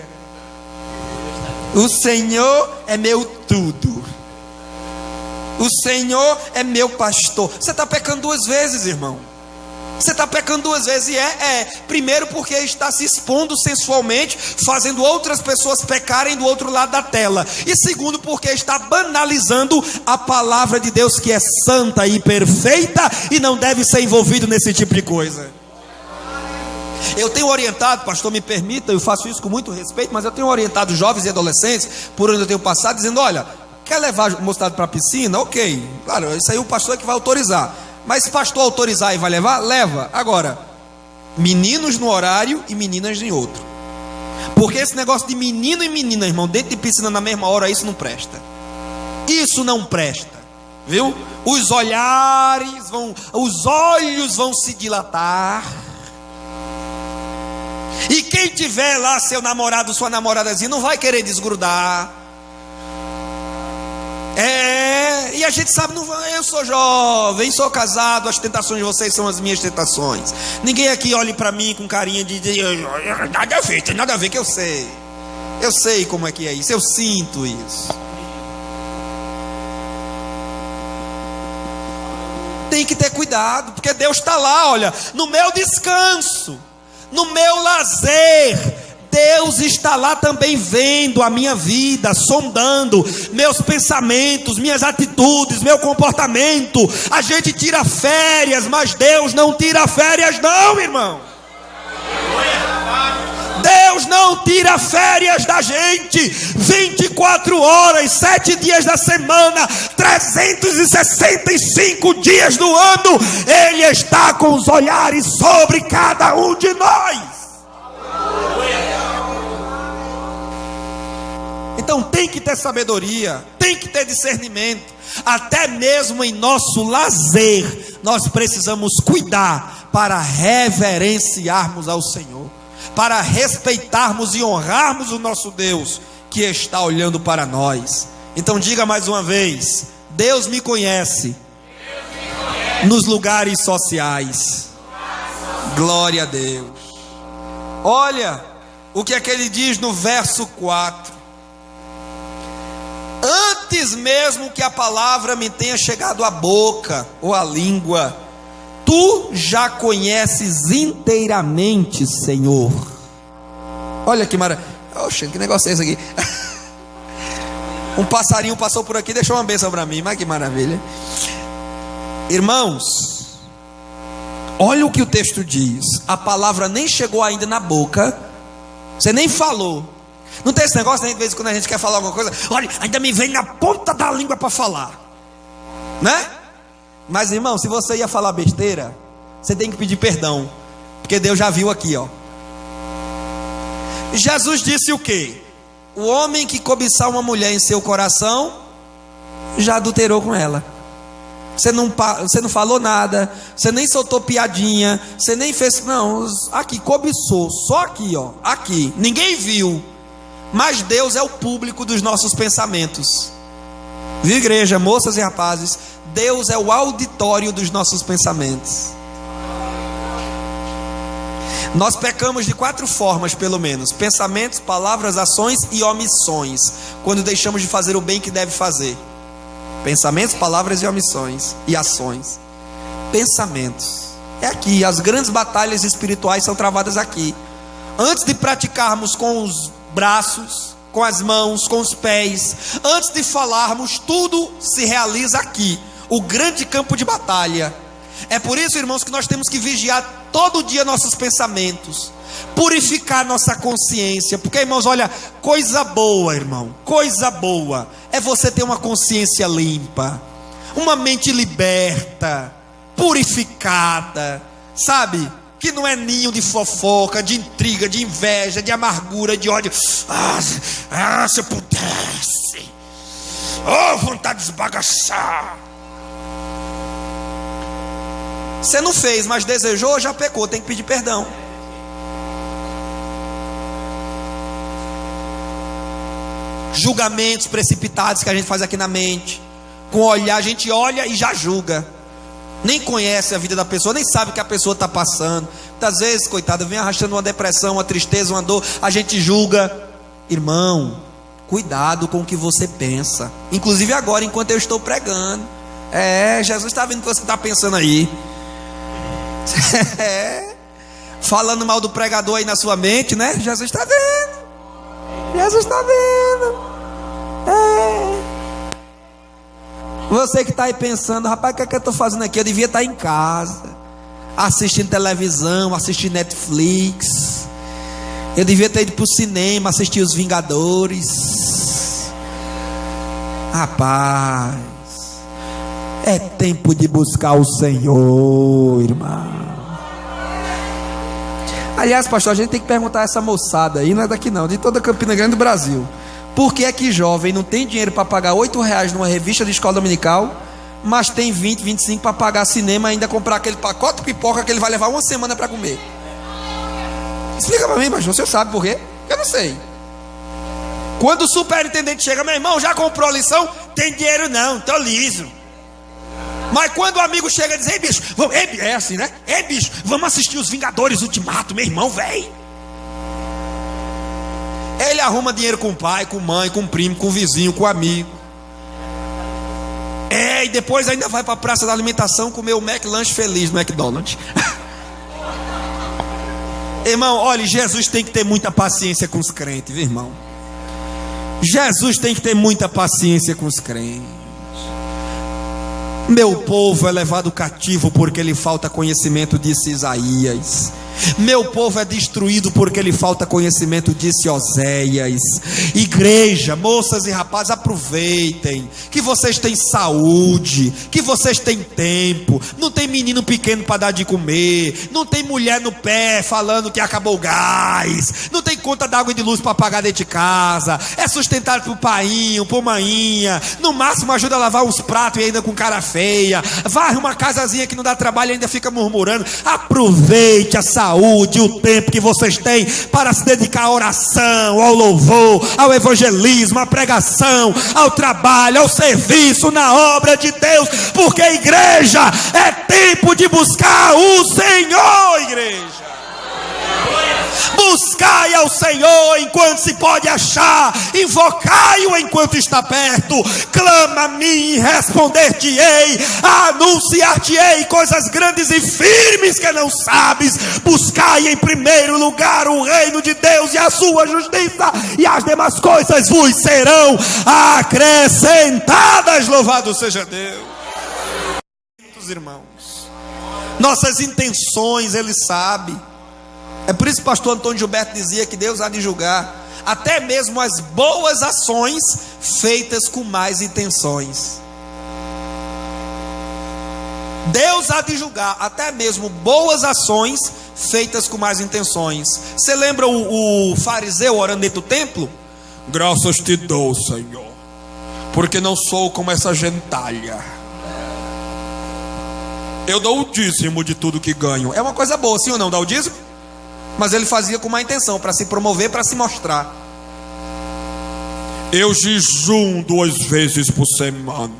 o Senhor é meu tudo, o Senhor é meu pastor. Você está pecando 2 vezes, irmão. Você está pecando 2 vezes. E primeiro porque está se expondo sensualmente, fazendo outras pessoas pecarem do outro lado da tela. E segundo porque está banalizando a palavra de Deus, que é santa e perfeita, e não deve ser envolvido nesse tipo de coisa. Eu tenho orientado, pastor, me permita, eu faço isso com muito respeito, mas eu tenho orientado jovens e adolescentes, por onde eu tenho passado, dizendo: olha, quer levar o moçado para a piscina? Ok, claro, isso aí o pastor é que vai autorizar. Mas se o pastor autorizar e vai levar, leva. Agora, meninos no horário e meninas em outro. Porque esse negócio de menino e menina, irmão, dentro de piscina na mesma hora, isso não presta. Isso não presta, viu? Os olhos vão se dilatar. E quem tiver lá seu namorado, sua namoradazinha, não vai querer desgrudar. E a gente sabe, não, eu sou jovem, sou casado, as tentações de vocês são as minhas tentações. Ninguém aqui olhe para mim com carinha de nada a ver, tem nada a ver, que eu sei como é que é isso, eu sinto isso. Tem que ter cuidado, porque Deus está lá, olha, no meu descanso, no meu lazer. Deus está lá também vendo a minha vida, sondando meus pensamentos, minhas atitudes, meu comportamento. A gente tira férias, mas Deus não tira férias não, irmão. Deus não tira férias da gente. 24 horas, 7 dias da semana, 365 dias do ano, Ele está com os olhares sobre cada um de nós. Então tem que ter sabedoria, tem que ter discernimento. Até mesmo em nosso lazer, nós precisamos cuidar para reverenciarmos ao Senhor, para respeitarmos e honrarmos o nosso Deus, que está olhando para nós. Então diga mais uma vez: Deus me conhece nos lugares sociais. Glória a Deus. Olha o que é que ele diz no verso 4: antes mesmo que a palavra me tenha chegado à boca ou à língua, tu já conheces inteiramente, Senhor. Olha que maravilha. Oxe, que negócio é esse aqui? Um passarinho passou por aqui e deixou uma bênção para mim. Mas que maravilha. Irmãos, olha o que o texto diz. A palavra nem chegou ainda na boca, você nem falou. Não tem esse negócio, né? De vez em quando a gente quer falar alguma coisa, olha, ainda me vem na ponta da língua para falar, né? Mas irmão, se você ia falar besteira, você tem que pedir perdão, porque Deus já viu aqui, ó. Jesus disse o quê? O homem que cobiçar uma mulher em seu coração, já adulterou com ela. Você não falou nada, você nem soltou piadinha, você nem fez, não, aqui, cobiçou, só aqui, ó, aqui, ninguém viu. Mas Deus é o público dos nossos pensamentos. Viu, igreja, moças e rapazes? Deus é o auditório dos nossos pensamentos. Nós pecamos de 4 formas, pelo menos: pensamentos, palavras, ações e omissões. Quando deixamos de fazer o bem que deve fazer. Pensamentos, palavras e omissões e ações. Pensamentos. É aqui, as grandes batalhas espirituais são travadas aqui. Antes de praticarmos com os braços, com as mãos, com os pés, antes de falarmos, tudo se realiza aqui, o grande campo de batalha. É por isso, irmãos, que nós temos que vigiar todo dia nossos pensamentos, purificar nossa consciência, porque, irmãos, olha, coisa boa, irmão, coisa boa é você ter uma consciência limpa, uma mente liberta, purificada, sabe? Que não é ninho de fofoca, de intriga, de inveja, de amargura, de ódio. Se eu pudesse, vontade de esbagaçar. Você não fez, mas desejou, já pecou, tem que pedir perdão. Julgamentos precipitados que a gente faz aqui na mente, com o olhar, a gente olha e já julga. Nem conhece a vida da pessoa, nem sabe o que a pessoa está passando. Muitas vezes, coitada, vem arrastando uma depressão, uma tristeza, uma dor, a gente julga. Irmão, cuidado com o que você pensa. Inclusive agora, enquanto eu estou pregando. Jesus está vendo o que você está pensando aí. Falando mal do pregador aí na sua mente, né? Jesus está vendo. Jesus está vendo. Você que está aí pensando, rapaz, o que é que eu estou fazendo aqui? Eu devia estar em casa, assistindo televisão, assistindo Netflix. Eu devia ter ido para o cinema, assistir Os Vingadores. Rapaz, é tempo de buscar o Senhor, irmão. Aliás, pastor, a gente tem que perguntar a essa moçada aí, não é daqui não, de toda Campina Grande do Brasil. Por que é que jovem não tem dinheiro para pagar R$8 numa revista de escola dominical, mas tem 20, 25 para pagar cinema e ainda comprar aquele pacote de pipoca que ele vai levar uma semana para comer? Explica para mim, mas você sabe por quê? Eu não sei. Quando o superintendente chega, meu irmão, já comprou a lição? Tem dinheiro não, tô liso. Mas quando o amigo chega e diz, ei bicho, vamos, é assim, né? Ei bicho, vamos assistir Os Vingadores Ultimato, meu irmão, velho. Ele arruma dinheiro com o pai, com mãe, com o primo, com o vizinho, com o amigo. E depois ainda vai para a praça da alimentação comer o McLanche feliz no McDonald's. Irmão, olha, Jesus tem que ter muita paciência com os crentes, viu, irmão? Jesus tem que ter muita paciência com os crentes. Meu povo é levado cativo porque lhe falta conhecimento, disse Isaías. Meu povo é destruído porque lhe falta conhecimento, disse Oséias. Igreja, moças e rapazes, aproveitem que vocês têm saúde, que vocês têm tempo. Não tem menino pequeno para dar de comer, não tem mulher no pé falando que acabou o gás, não tem conta d'água e de luz para pagar dentro de casa. É sustentado por painho, por maninha, no máximo ajuda a lavar uns pratos e ainda com cara feia, varre uma casazinha que não dá trabalho e ainda fica murmurando. Aproveite a saúde, o tempo que vocês têm para se dedicar à oração, ao louvor, ao evangelismo, à pregação, ao trabalho, ao serviço na obra de Deus, porque a igreja é tempo de buscar o Senhor. Igreja, buscai ao Senhor enquanto se pode achar, invocai-o enquanto está perto. Clama a mim e responder-te-ei, anunciar-te-ei coisas grandes e firmes que não sabes. Buscai em primeiro lugar o reino de Deus e a sua justiça, e as demais coisas vos serão acrescentadas. Louvado seja Deus. Irmãos, nossas intenções Ele sabe. É por isso que o pastor Antônio Gilberto dizia que Deus há de julgar até mesmo as boas ações feitas com más intenções. Deus há de julgar até mesmo boas ações feitas com más intenções. Você lembra o fariseu orando dentro do templo? Graças te dou, Senhor, porque não sou como essa gentalha. Eu dou o dízimo de tudo que ganho. É uma coisa boa, sim ou não, dar o dízimo? Mas ele fazia com má intenção, para se promover, para se mostrar. Eu jejum 2 vezes por semana.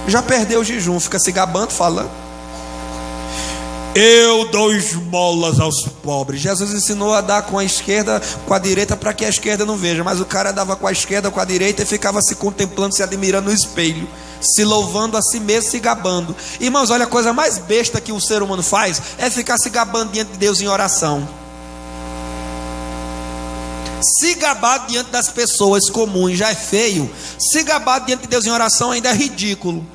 Já perdeu o jejum, fica se gabando, falando. Eu dou esmolas aos pobres. Jesus ensinou a dar com a esquerda, com a direita, para que a esquerda não veja. Mas o cara dava com a esquerda, com a direita, e ficava se contemplando, se admirando no espelho, se louvando a si mesmo, se gabando. Irmãos, olha, a coisa mais besta que o ser humano faz é ficar se gabando diante de Deus em oração. Se gabar diante das pessoas comuns já é feio, se gabar diante de Deus em oração ainda é ridículo.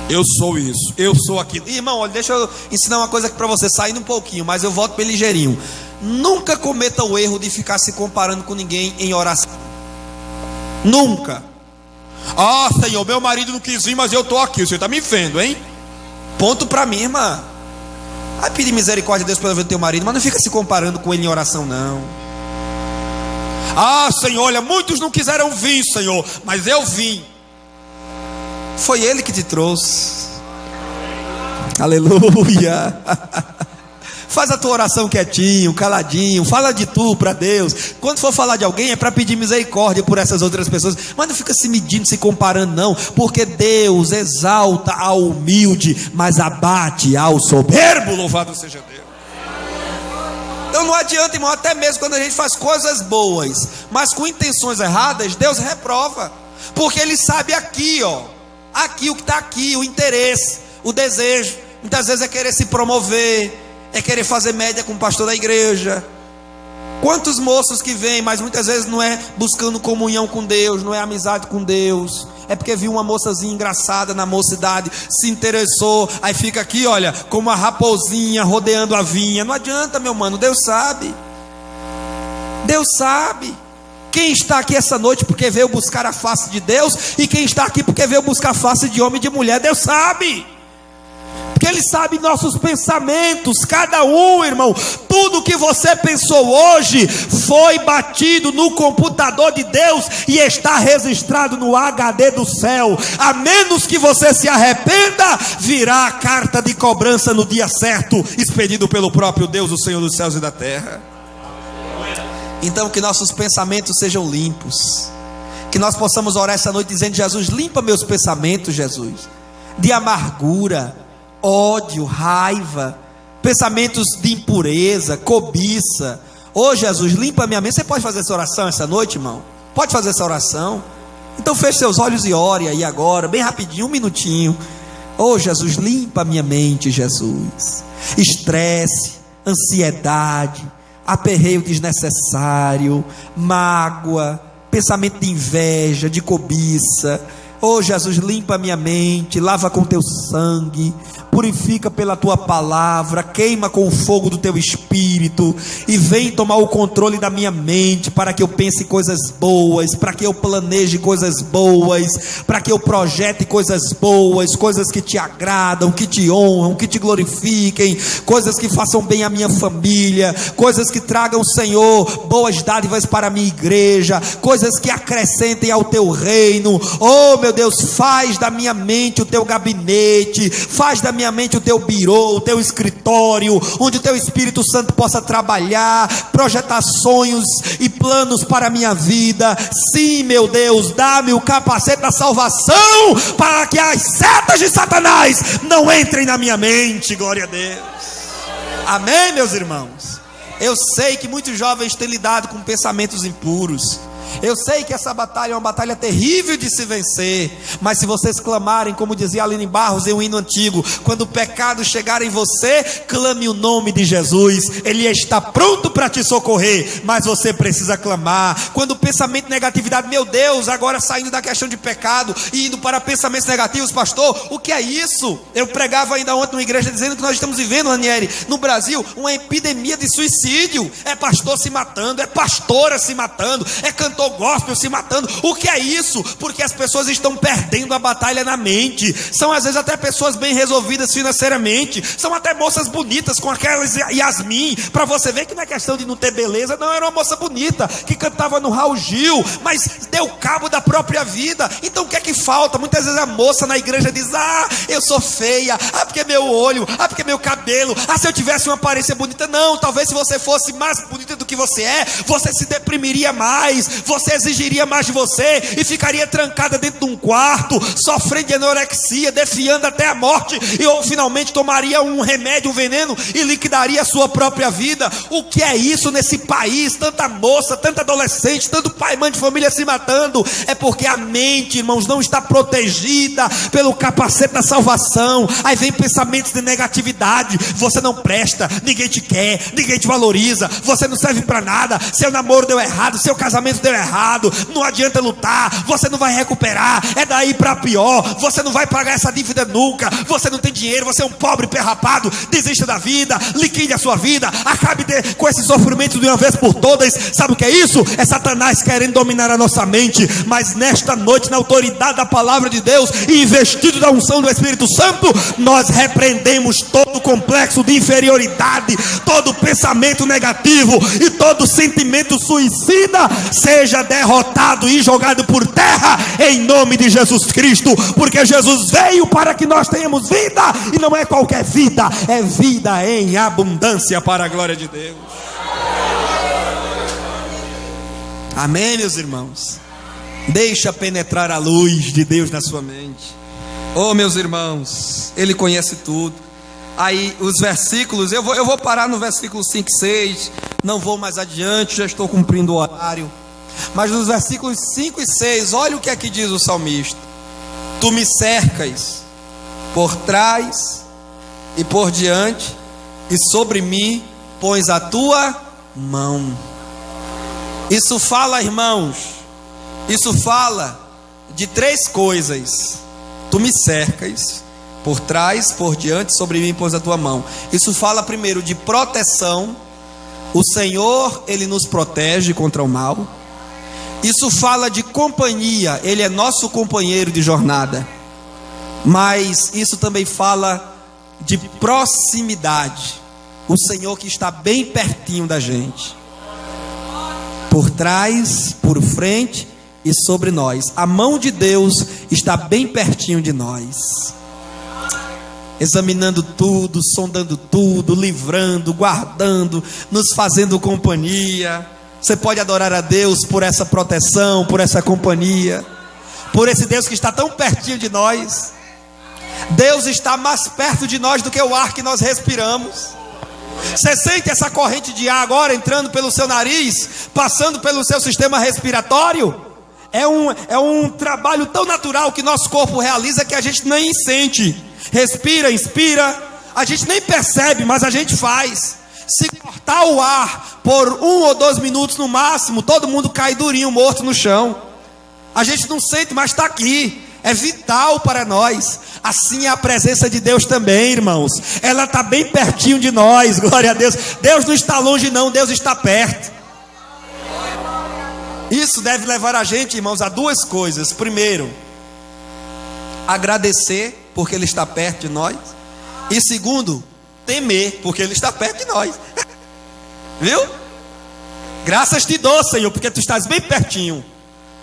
Eu sou isso, eu sou aquilo. Irmão, olha, deixa eu ensinar uma coisa aqui para você, saindo um pouquinho, mas eu volto bem ligeirinho. Nunca cometa o erro de ficar se comparando com ninguém em oração. Nunca. Ah, Senhor, meu marido não quis vir, mas eu estou aqui, você está me vendo, hein? Ponto para mim, irmã. Vai pedir misericórdia a Deus pelo ver teu marido, mas não fica se comparando com ele em oração, não. Ah, Senhor, olha, muitos não quiseram vir, Senhor, mas eu vim. Foi Ele que te trouxe. Aleluia. Faz a tua oração quietinho, caladinho. Fala de tu para Deus. Quando for falar de alguém é para pedir misericórdia por essas outras pessoas. Mas não fica se medindo, se comparando não. Porque Deus exalta ao humilde, mas abate ao soberbo. Louvado seja Deus. Então não adianta, irmão, até mesmo quando a gente faz coisas boas, mas com intenções erradas, Deus reprova. Porque Ele sabe aqui, ó. Aqui o que está aqui, o interesse, o desejo. Muitas vezes é querer se promover, é querer fazer média com o pastor da igreja. Quantos moços que vêm, mas muitas vezes não é buscando comunhão com Deus, não é amizade com Deus. É porque viu uma moçazinha engraçada na mocidade, se interessou, aí fica aqui, olha, como uma raposinha rodeando a vinha. Não adianta, meu mano, Deus sabe. Deus sabe. Quem está aqui essa noite porque veio buscar a face de Deus, e quem está aqui porque veio buscar a face de homem e de mulher, Deus sabe. Porque Ele sabe nossos pensamentos, cada um, irmão. Tudo que você pensou hoje foi batido no computador de Deus e está registrado no HD do céu. A menos que você se arrependa, virá a carta de cobrança no dia certo, expedido pelo próprio Deus, o Senhor dos céus e da terra. Então que nossos pensamentos sejam limpos, que nós possamos orar essa noite dizendo: Jesus, limpa meus pensamentos, Jesus, de amargura, ódio, raiva, pensamentos de impureza, cobiça. Ô Jesus, limpa minha mente. Você pode fazer essa oração essa noite, irmão? Pode fazer essa oração? Então feche seus olhos e ore aí agora, bem rapidinho, 1 minutinho. Ô Jesus, limpa minha mente, Jesus. Estresse, ansiedade, aperreio desnecessário, mágoa, pensamento de inveja, de cobiça. Oh Jesus, limpa minha mente, lava com teu sangue, purifica pela tua palavra, queima com o fogo do teu espírito, e vem tomar o controle da minha mente, para que eu pense coisas boas, para que eu planeje coisas boas, para que eu projete coisas boas, coisas que te agradam, que te honram, que te glorifiquem, coisas que façam bem à minha família, coisas que tragam, Senhor, boas dádivas para a minha igreja, coisas que acrescentem ao teu reino. Oh meu Deus, faz da minha mente o teu gabinete, faz da minha mente o teu birô, o teu escritório, onde o teu Espírito Santo possa trabalhar, projetar sonhos e planos para a minha vida. Sim, meu Deus, dá-me o capacete da salvação, para que as setas de Satanás não entrem na minha mente. Glória a Deus. Amém, meus irmãos. Eu sei que muitos jovens têm lidado com pensamentos impuros. Eu sei que essa batalha é uma batalha terrível de se vencer, mas se vocês clamarem, como dizia Aline Barros em um hino antigo, quando o pecado chegar em você, clame o nome de Jesus. Ele está pronto para te socorrer, mas você precisa clamar. Quando o pensamento de negatividade, meu Deus, agora saindo da questão de pecado e indo para pensamentos negativos, pastor, o que é isso? Eu pregava ainda ontem numa igreja dizendo que nós estamos vivendo, Ranieri, no Brasil, uma epidemia de suicídio. É pastor se matando, é pastora se matando, é cantor gospel se matando. O que é isso? Porque as pessoas estão perdendo a batalha na mente. São às vezes até pessoas bem resolvidas financeiramente, são até moças bonitas, com aquelas Yasmin, para você ver que não é questão de não ter beleza, não. Era uma moça bonita, que cantava no Raul Gil, mas deu cabo da própria vida. Então o que é que falta? Muitas vezes a moça na igreja diz: ah, eu sou feia, ah, porque meu olho, ah, porque meu cabelo, ah, se eu tivesse uma aparência bonita. Não, talvez se você fosse mais bonita do que você é, você se deprimiria mais, você exigiria mais de você e ficaria trancada dentro de um quarto, sofrendo de anorexia, defiando até a morte, e ou finalmente tomaria um remédio, um veneno, e liquidaria a sua própria vida. O que é isso nesse país? Tanta moça, tanta adolescente, tanto pai e mãe de família se matando. É porque a mente, irmãos, não está protegida pelo capacete da salvação. Aí vem pensamentos de negatividade: você não presta, ninguém te quer, ninguém te valoriza, você não serve para nada, seu namoro deu errado, seu casamento deu errado, não adianta lutar, você não vai recuperar, é daí para pior, você não vai pagar essa dívida nunca, você não tem dinheiro, você é um pobre perrapado, desista da vida, liquide a sua vida, acabe com esse sofrimento de uma vez por todas. Sabe o que é isso? É Satanás querendo dominar a nossa mente. Mas nesta noite, na autoridade da palavra de Deus e investido da unção do Espírito Santo, nós repreendemos todo o complexo de inferioridade, todo pensamento negativo e todo sentimento suicida seja derrotado e jogado por terra em nome de Jesus Cristo, porque Jesus veio para que nós tenhamos vida, e não é qualquer vida, é vida em abundância, para a glória de Deus. Amém, meus irmãos? Deixa penetrar a luz de Deus na sua mente. Oh, meus irmãos, Ele conhece tudo. Aí os versículos, eu vou parar no versículo 5 e 6, não vou mais adiante, já estou cumprindo o horário. Mas nos versículos 5 e 6, olha o que aqui diz o salmista: tu me cercas por trás e por diante, e sobre mim pões a tua mão. Isso fala, irmãos, isso fala de três coisas: tu me cercas por trás, por diante, sobre mim pões a tua mão. Isso fala primeiro de proteção. O Senhor, Ele nos protege contra o mal. Isso fala de companhia, Ele é nosso companheiro de jornada. Mas isso também fala de proximidade. O Senhor que está bem pertinho da gente, por trás, por frente e sobre nós. A mão de Deus está bem pertinho de nós, examinando tudo, sondando tudo, livrando, guardando, nos fazendo companhia. Você pode adorar a Deus por essa proteção, por essa companhia, por esse Deus que está tão pertinho de nós. Deus está mais perto de nós do que o ar que nós respiramos. Você sente essa corrente de ar agora entrando pelo seu nariz, passando pelo seu sistema respiratório? É um trabalho tão natural que nosso corpo realiza que a gente nem sente. Respira, inspira, a gente nem percebe, mas a gente faz. Se cortar o ar por 1 ou 2 minutos no máximo, todo mundo cai durinho, morto no chão. A gente não sente, mas está aqui. é vital para nós. Assim é a presença de Deus também, irmãos. Ela está bem pertinho de nós, glória a Deus. Deus não está longe não, Deus está perto. Isso deve levar a gente, irmãos, a duas coisas. Primeiro, agradecer porque Ele está perto de nós. E segundo, temer porque Ele está perto de nós. Viu? Graças te dou, Senhor, porque Tu estás bem pertinho.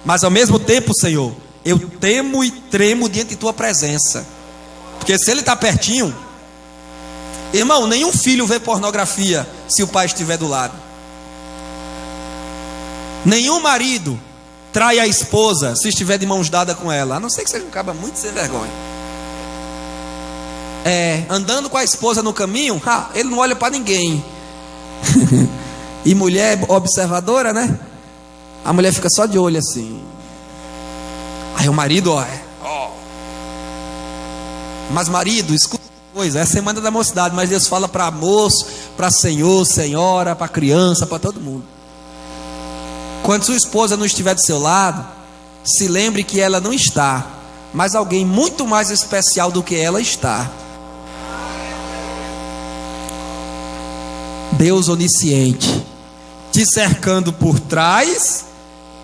Mas ao mesmo tempo, Senhor, eu temo e tremo diante de Tua presença. Porque se Ele está pertinho, irmão, nenhum filho vê pornografia se o pai estiver do lado. Nenhum marido trai a esposa se estiver de mãos dadas com ela, a não ser que seja um cabra muito sem vergonha. Andando com a esposa no caminho, ele não olha para ninguém. E mulher observadora, né? A mulher fica só de olho assim. Aí o marido, mas marido, escuta uma coisa, é a semana da mocidade, mas Deus fala para moço, para senhor, senhora, para criança, para todo mundo. Quando sua esposa não estiver do seu lado, se lembre que ela não está, mas alguém muito mais especial do que ela está. Deus onisciente, te cercando por trás,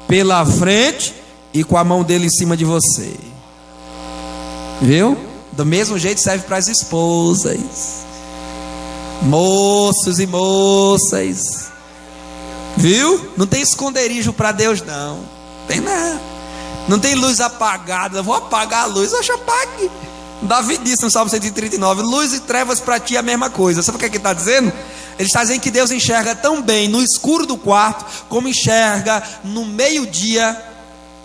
pela frente e com a mão dele em cima de você. Viu? Do mesmo jeito serve para as esposas, moços e moças. Viu? Não tem esconderijo para Deus não. Tem nada. Não tem luz apagada. Vou apagar a luz. Oxe, apague. Davi disse no Salmo 139: luz e trevas para ti é a mesma coisa. Sabe o que ele está dizendo? Ele está dizendo que Deus enxerga tão bem no escuro do quarto, como enxerga no meio-dia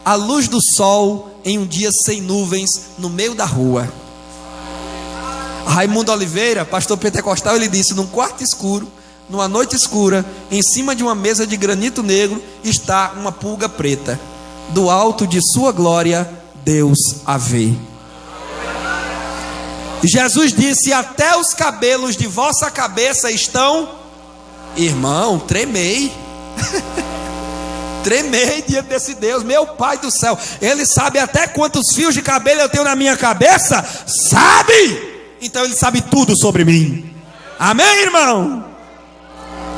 a luz do sol em um dia sem nuvens no meio da rua. Raimundo Oliveira, pastor pentecostal, ele disse: num quarto escuro, numa noite escura, em cima de uma mesa de granito negro, está uma pulga preta. Do alto de sua glória, Deus a vê. Jesus disse: até os cabelos de vossa cabeça estão... Irmão, tremei. Tremei diante desse Deus, meu Pai do céu. Ele sabe até quantos fios de cabelo eu tenho na minha cabeça. Sabe? Então Ele sabe tudo sobre mim. Amém, irmão?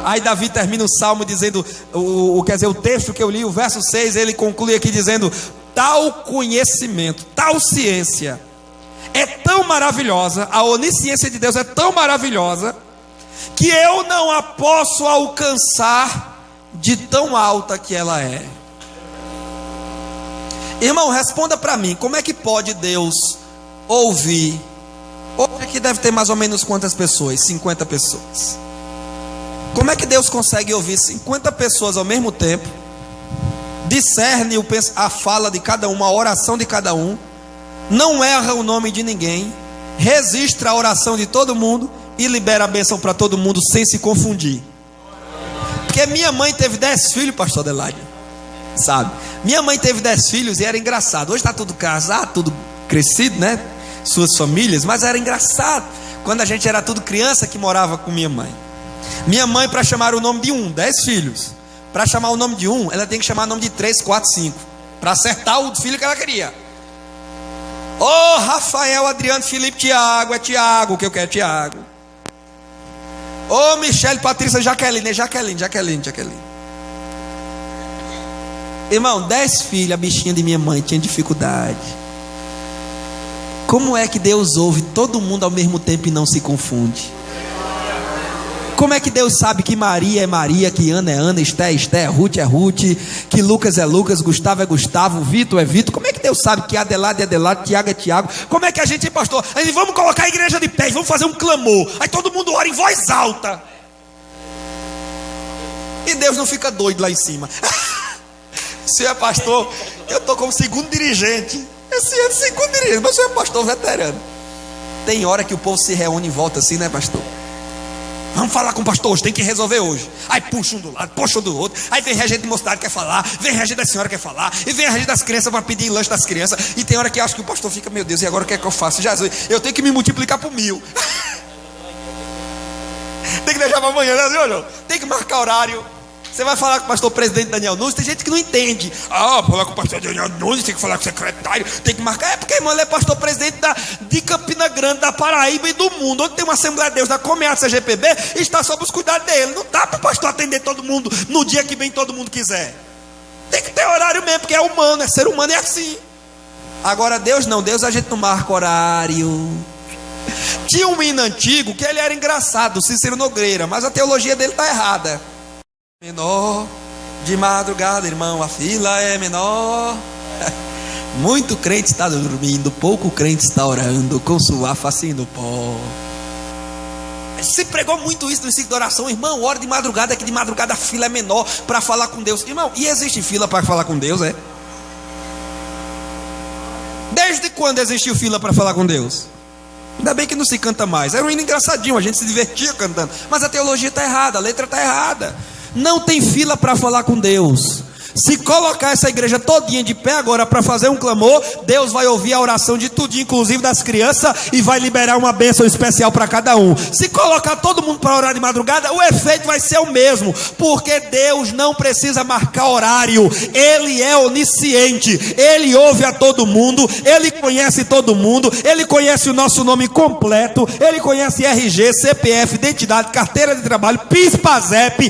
Aí Davi termina o salmo dizendo, quer dizer, o texto que eu li, o verso 6, ele conclui aqui dizendo: tal conhecimento, tal ciência é tão maravilhosa, a onisciência de Deus é tão maravilhosa, que eu não a posso alcançar de tão alta que ela é. Irmão, responda para mim, como é que pode Deus ouvir? Hoje aqui deve ter mais ou menos quantas pessoas? 50 pessoas. Como é que Deus consegue ouvir 50 pessoas ao mesmo tempo? Discerne a fala de cada um, a oração de cada um, não erra o nome de ninguém, registra a oração de todo mundo e libera a bênção para todo mundo sem se confundir. Porque minha mãe teve 10 filhos, pastor Adelaide, sabe? Minha mãe teve 10 filhos e era engraçado. Hoje está tudo casado, tudo crescido, né? Suas famílias, mas era engraçado quando a gente era tudo criança que morava com minha mãe. Minha mãe, para chamar o nome de 10 filhos, para chamar o nome de ela tem que chamar o nome de 3, 4, 5, para acertar o filho que ela queria. Rafael, Adriano, Felipe, Tiago, é Tiago que eu quero, Tiago. Michele, Patrícia, Jaqueline, é Jaqueline. Irmão, 10 filhos, a bichinha de minha mãe tinha dificuldade. Como é que Deus ouve todo mundo ao mesmo tempo e não se confunde? Como é que Deus sabe que Maria é Maria, que Ana é Ana, Esté é Esté, Ruth é Ruth, que Lucas é Lucas, Gustavo é Gustavo, Vitor é Vitor? Como é que Deus sabe que Adelaide é Adelaide, Tiago é Tiago? Como é que a gente, pastor, vamos colocar a igreja de pé, vamos fazer um clamor, aí todo mundo ora em voz alta, e Deus não fica doido lá em cima? Se é pastor, eu estou como segundo dirigente. Esse é segundo dirigente, mas eu sou pastor veterano. Tem hora que o povo se reúne em volta assim, né, pastor? Vamos falar com o pastor hoje, tem que resolver hoje. Aí puxa um do lado, puxa um do outro. Aí vem regente de mocidade que quer falar, vem regente da senhora que quer falar, e vem regente das crianças para pedir lanche das crianças. E tem hora que acho que o pastor fica: meu Deus, e agora o que é que eu faço? Jesus, eu tenho que me multiplicar por 1000. Tem que deixar para amanhã, né, senhor? Tem que marcar horário. Você vai falar com o pastor presidente Daniel Nunes, tem gente que não entende. Falar com o pastor Daniel Nunes, tem que falar com o secretário, tem que marcar. É porque, irmão, ele é pastor presidente de Campina Grande, da Paraíba e do mundo. Onde tem uma Assembleia de Deus da Comeaça CGPB, está sob os cuidados dele. Não dá para o pastor atender todo mundo no dia que bem todo mundo quiser. Tem que ter horário mesmo, porque é humano, é ser humano, é assim. Agora Deus não, Deus a gente não marca horário. Tinha um hino antigo que ele era engraçado, Cícero Nogueira, mas a teologia dele está errada. Menor, de madrugada, irmão, a fila é menor. Muito crente está dormindo, pouco crente está orando, com sua face no pó. Se pregou muito isso no ciclo de oração, irmão, hora de madrugada, que de madrugada a fila é menor para falar com Deus. Irmão, e existe fila para falar com Deus, é? Desde quando existiu fila para falar com Deus? Ainda bem que não se canta mais. Era um hino engraçadinho, a gente se divertia cantando. Mas a teologia está errada, a letra está errada. Não tem fila para falar com Deus. Se colocar essa igreja todinha de pé agora para fazer um clamor, Deus vai ouvir a oração de tudinho, inclusive das crianças, e vai liberar uma bênção especial para cada um. Se colocar todo mundo para orar de madrugada, o efeito vai ser o mesmo, porque Deus não precisa marcar horário. Ele é onisciente, Ele ouve a todo mundo, Ele conhece todo mundo, Ele conhece o nosso nome completo, Ele conhece RG, CPF, identidade, carteira de trabalho, PIS, PASEP.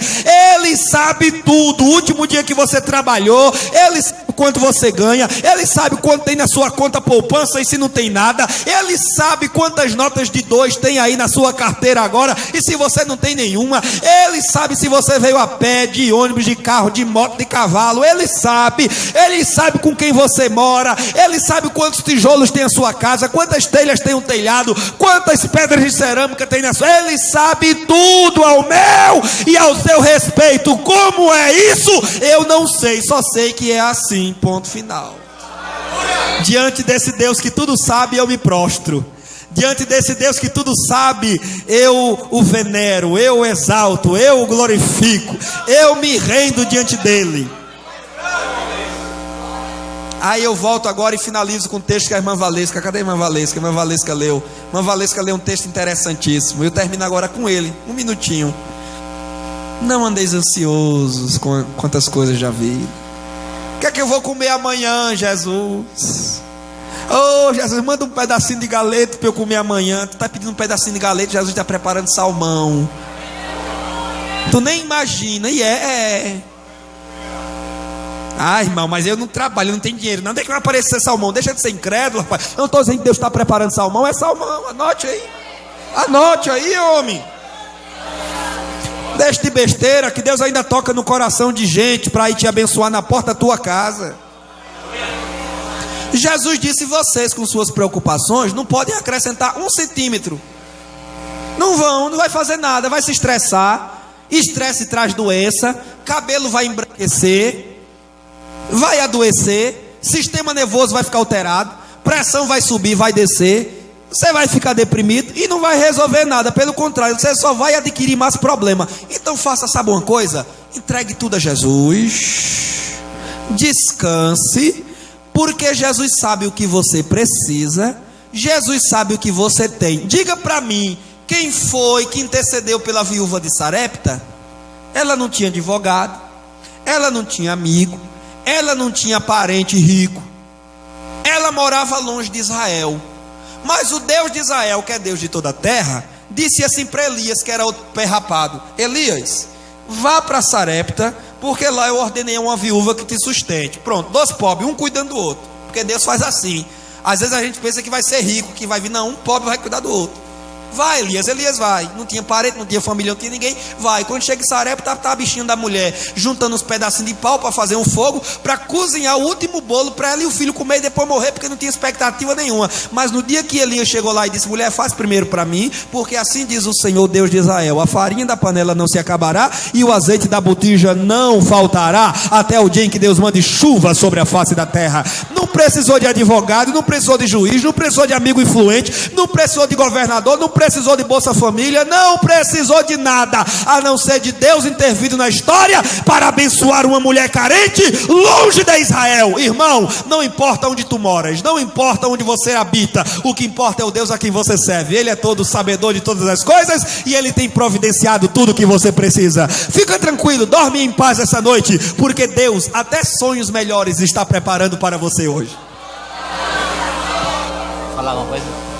Ele sabe tudo. O último dia que você trabalhou, Ele sabe quanto você ganha, Ele sabe quanto tem na sua conta poupança e se não tem nada, Ele sabe quantas notas de 2 tem aí na sua carteira agora e se você não tem nenhuma, Ele sabe se você veio a pé, de ônibus, de carro, de moto, de cavalo, Ele sabe com quem você mora, Ele sabe quantos tijolos tem a sua casa, quantas telhas tem um telhado, quantas pedras de cerâmica tem na sua, Ele sabe tudo ao meu e ao seu respeito. Como é isso? Eu não sei, só sei que é assim, ponto final. Diante desse Deus que tudo sabe, eu me prostro. Diante desse Deus que tudo sabe, eu o venero, eu o exalto, eu o glorifico, eu me rendo diante dele. Aí eu volto agora e finalizo com o texto que a irmã Valesca, cadê a irmã Valesca? A irmã Valesca leu. A irmã Valesca leu um texto interessantíssimo. Eu termino agora com ele, um minutinho. Não andeis ansiosos com quantas coisas já vi. O que é que eu vou comer amanhã, Jesus? Oh, Jesus, manda um pedacinho de galeto para eu comer amanhã. Tu está pedindo um pedacinho de galeto, Jesus está preparando salmão. Tu nem imagina, e Ah, irmão, mas eu não trabalho, eu não tenho dinheiro. Não tem que vai aparecer salmão, deixa de ser incrédulo, rapaz. Eu não estou dizendo que Deus está preparando salmão, é salmão, anote aí, homem. Deixe de besteira, que Deus ainda toca no coração de gente para ir te abençoar na porta da tua casa. Jesus disse: vocês com suas preocupações não podem acrescentar 1 centímetro. Não vai fazer nada, vai se estressar. Estresse traz doença, cabelo vai embranquecer, vai adoecer, sistema nervoso vai ficar alterado, pressão vai subir, vai descer. Você vai ficar deprimido e não vai resolver nada. Pelo contrário, você só vai adquirir mais problema. Então faça, sabe uma coisa? Entregue tudo a Jesus. Descanse, porque Jesus sabe o que você precisa. Jesus sabe o que você tem. Diga para mim, quem foi que intercedeu pela viúva de Sarepta? Ela não tinha advogado, ela não tinha amigo, ela não tinha parente rico, ela morava longe de Israel. Mas o Deus de Israel, que é Deus de toda a terra, disse assim para Elias, que era outro pé rapado: Elias, vá para Sarepta, porque lá eu ordenei uma viúva que te sustente. Pronto, 2 pobres, um cuidando do outro, porque Deus faz assim. Às vezes a gente pensa que vai ser rico, que vai vir, não, um pobre vai cuidar do outro. Vai, Elias vai. Não tinha parente, não tinha família, não tinha ninguém. Vai. Quando chega em Sarepta, tá a bichinha da mulher juntando uns pedacinhos de pau para fazer um fogo, para cozinhar o último bolo para ela e o filho comer e depois morrer, porque não tinha expectativa nenhuma. Mas no dia que Elias chegou lá e disse: mulher, faz primeiro para mim, porque assim diz o Senhor Deus de Israel: a farinha da panela não se acabará e o azeite da botija não faltará, até o dia em que Deus mande chuva sobre a face da terra. No precisou de advogado, não precisou de juiz, não precisou de amigo influente, não precisou de governador, não precisou de Bolsa Família, não precisou de nada, a não ser de Deus intervindo na história para abençoar uma mulher carente longe de Israel. Irmão, não importa onde tu moras, não importa onde você habita, o que importa é o Deus a quem você serve. Ele é todo sabedor de todas as coisas e Ele tem providenciado tudo o que você precisa. Fica tranquilo, dorme em paz essa noite, porque Deus até sonhos melhores está preparando para você hoje. Falar uma coisa?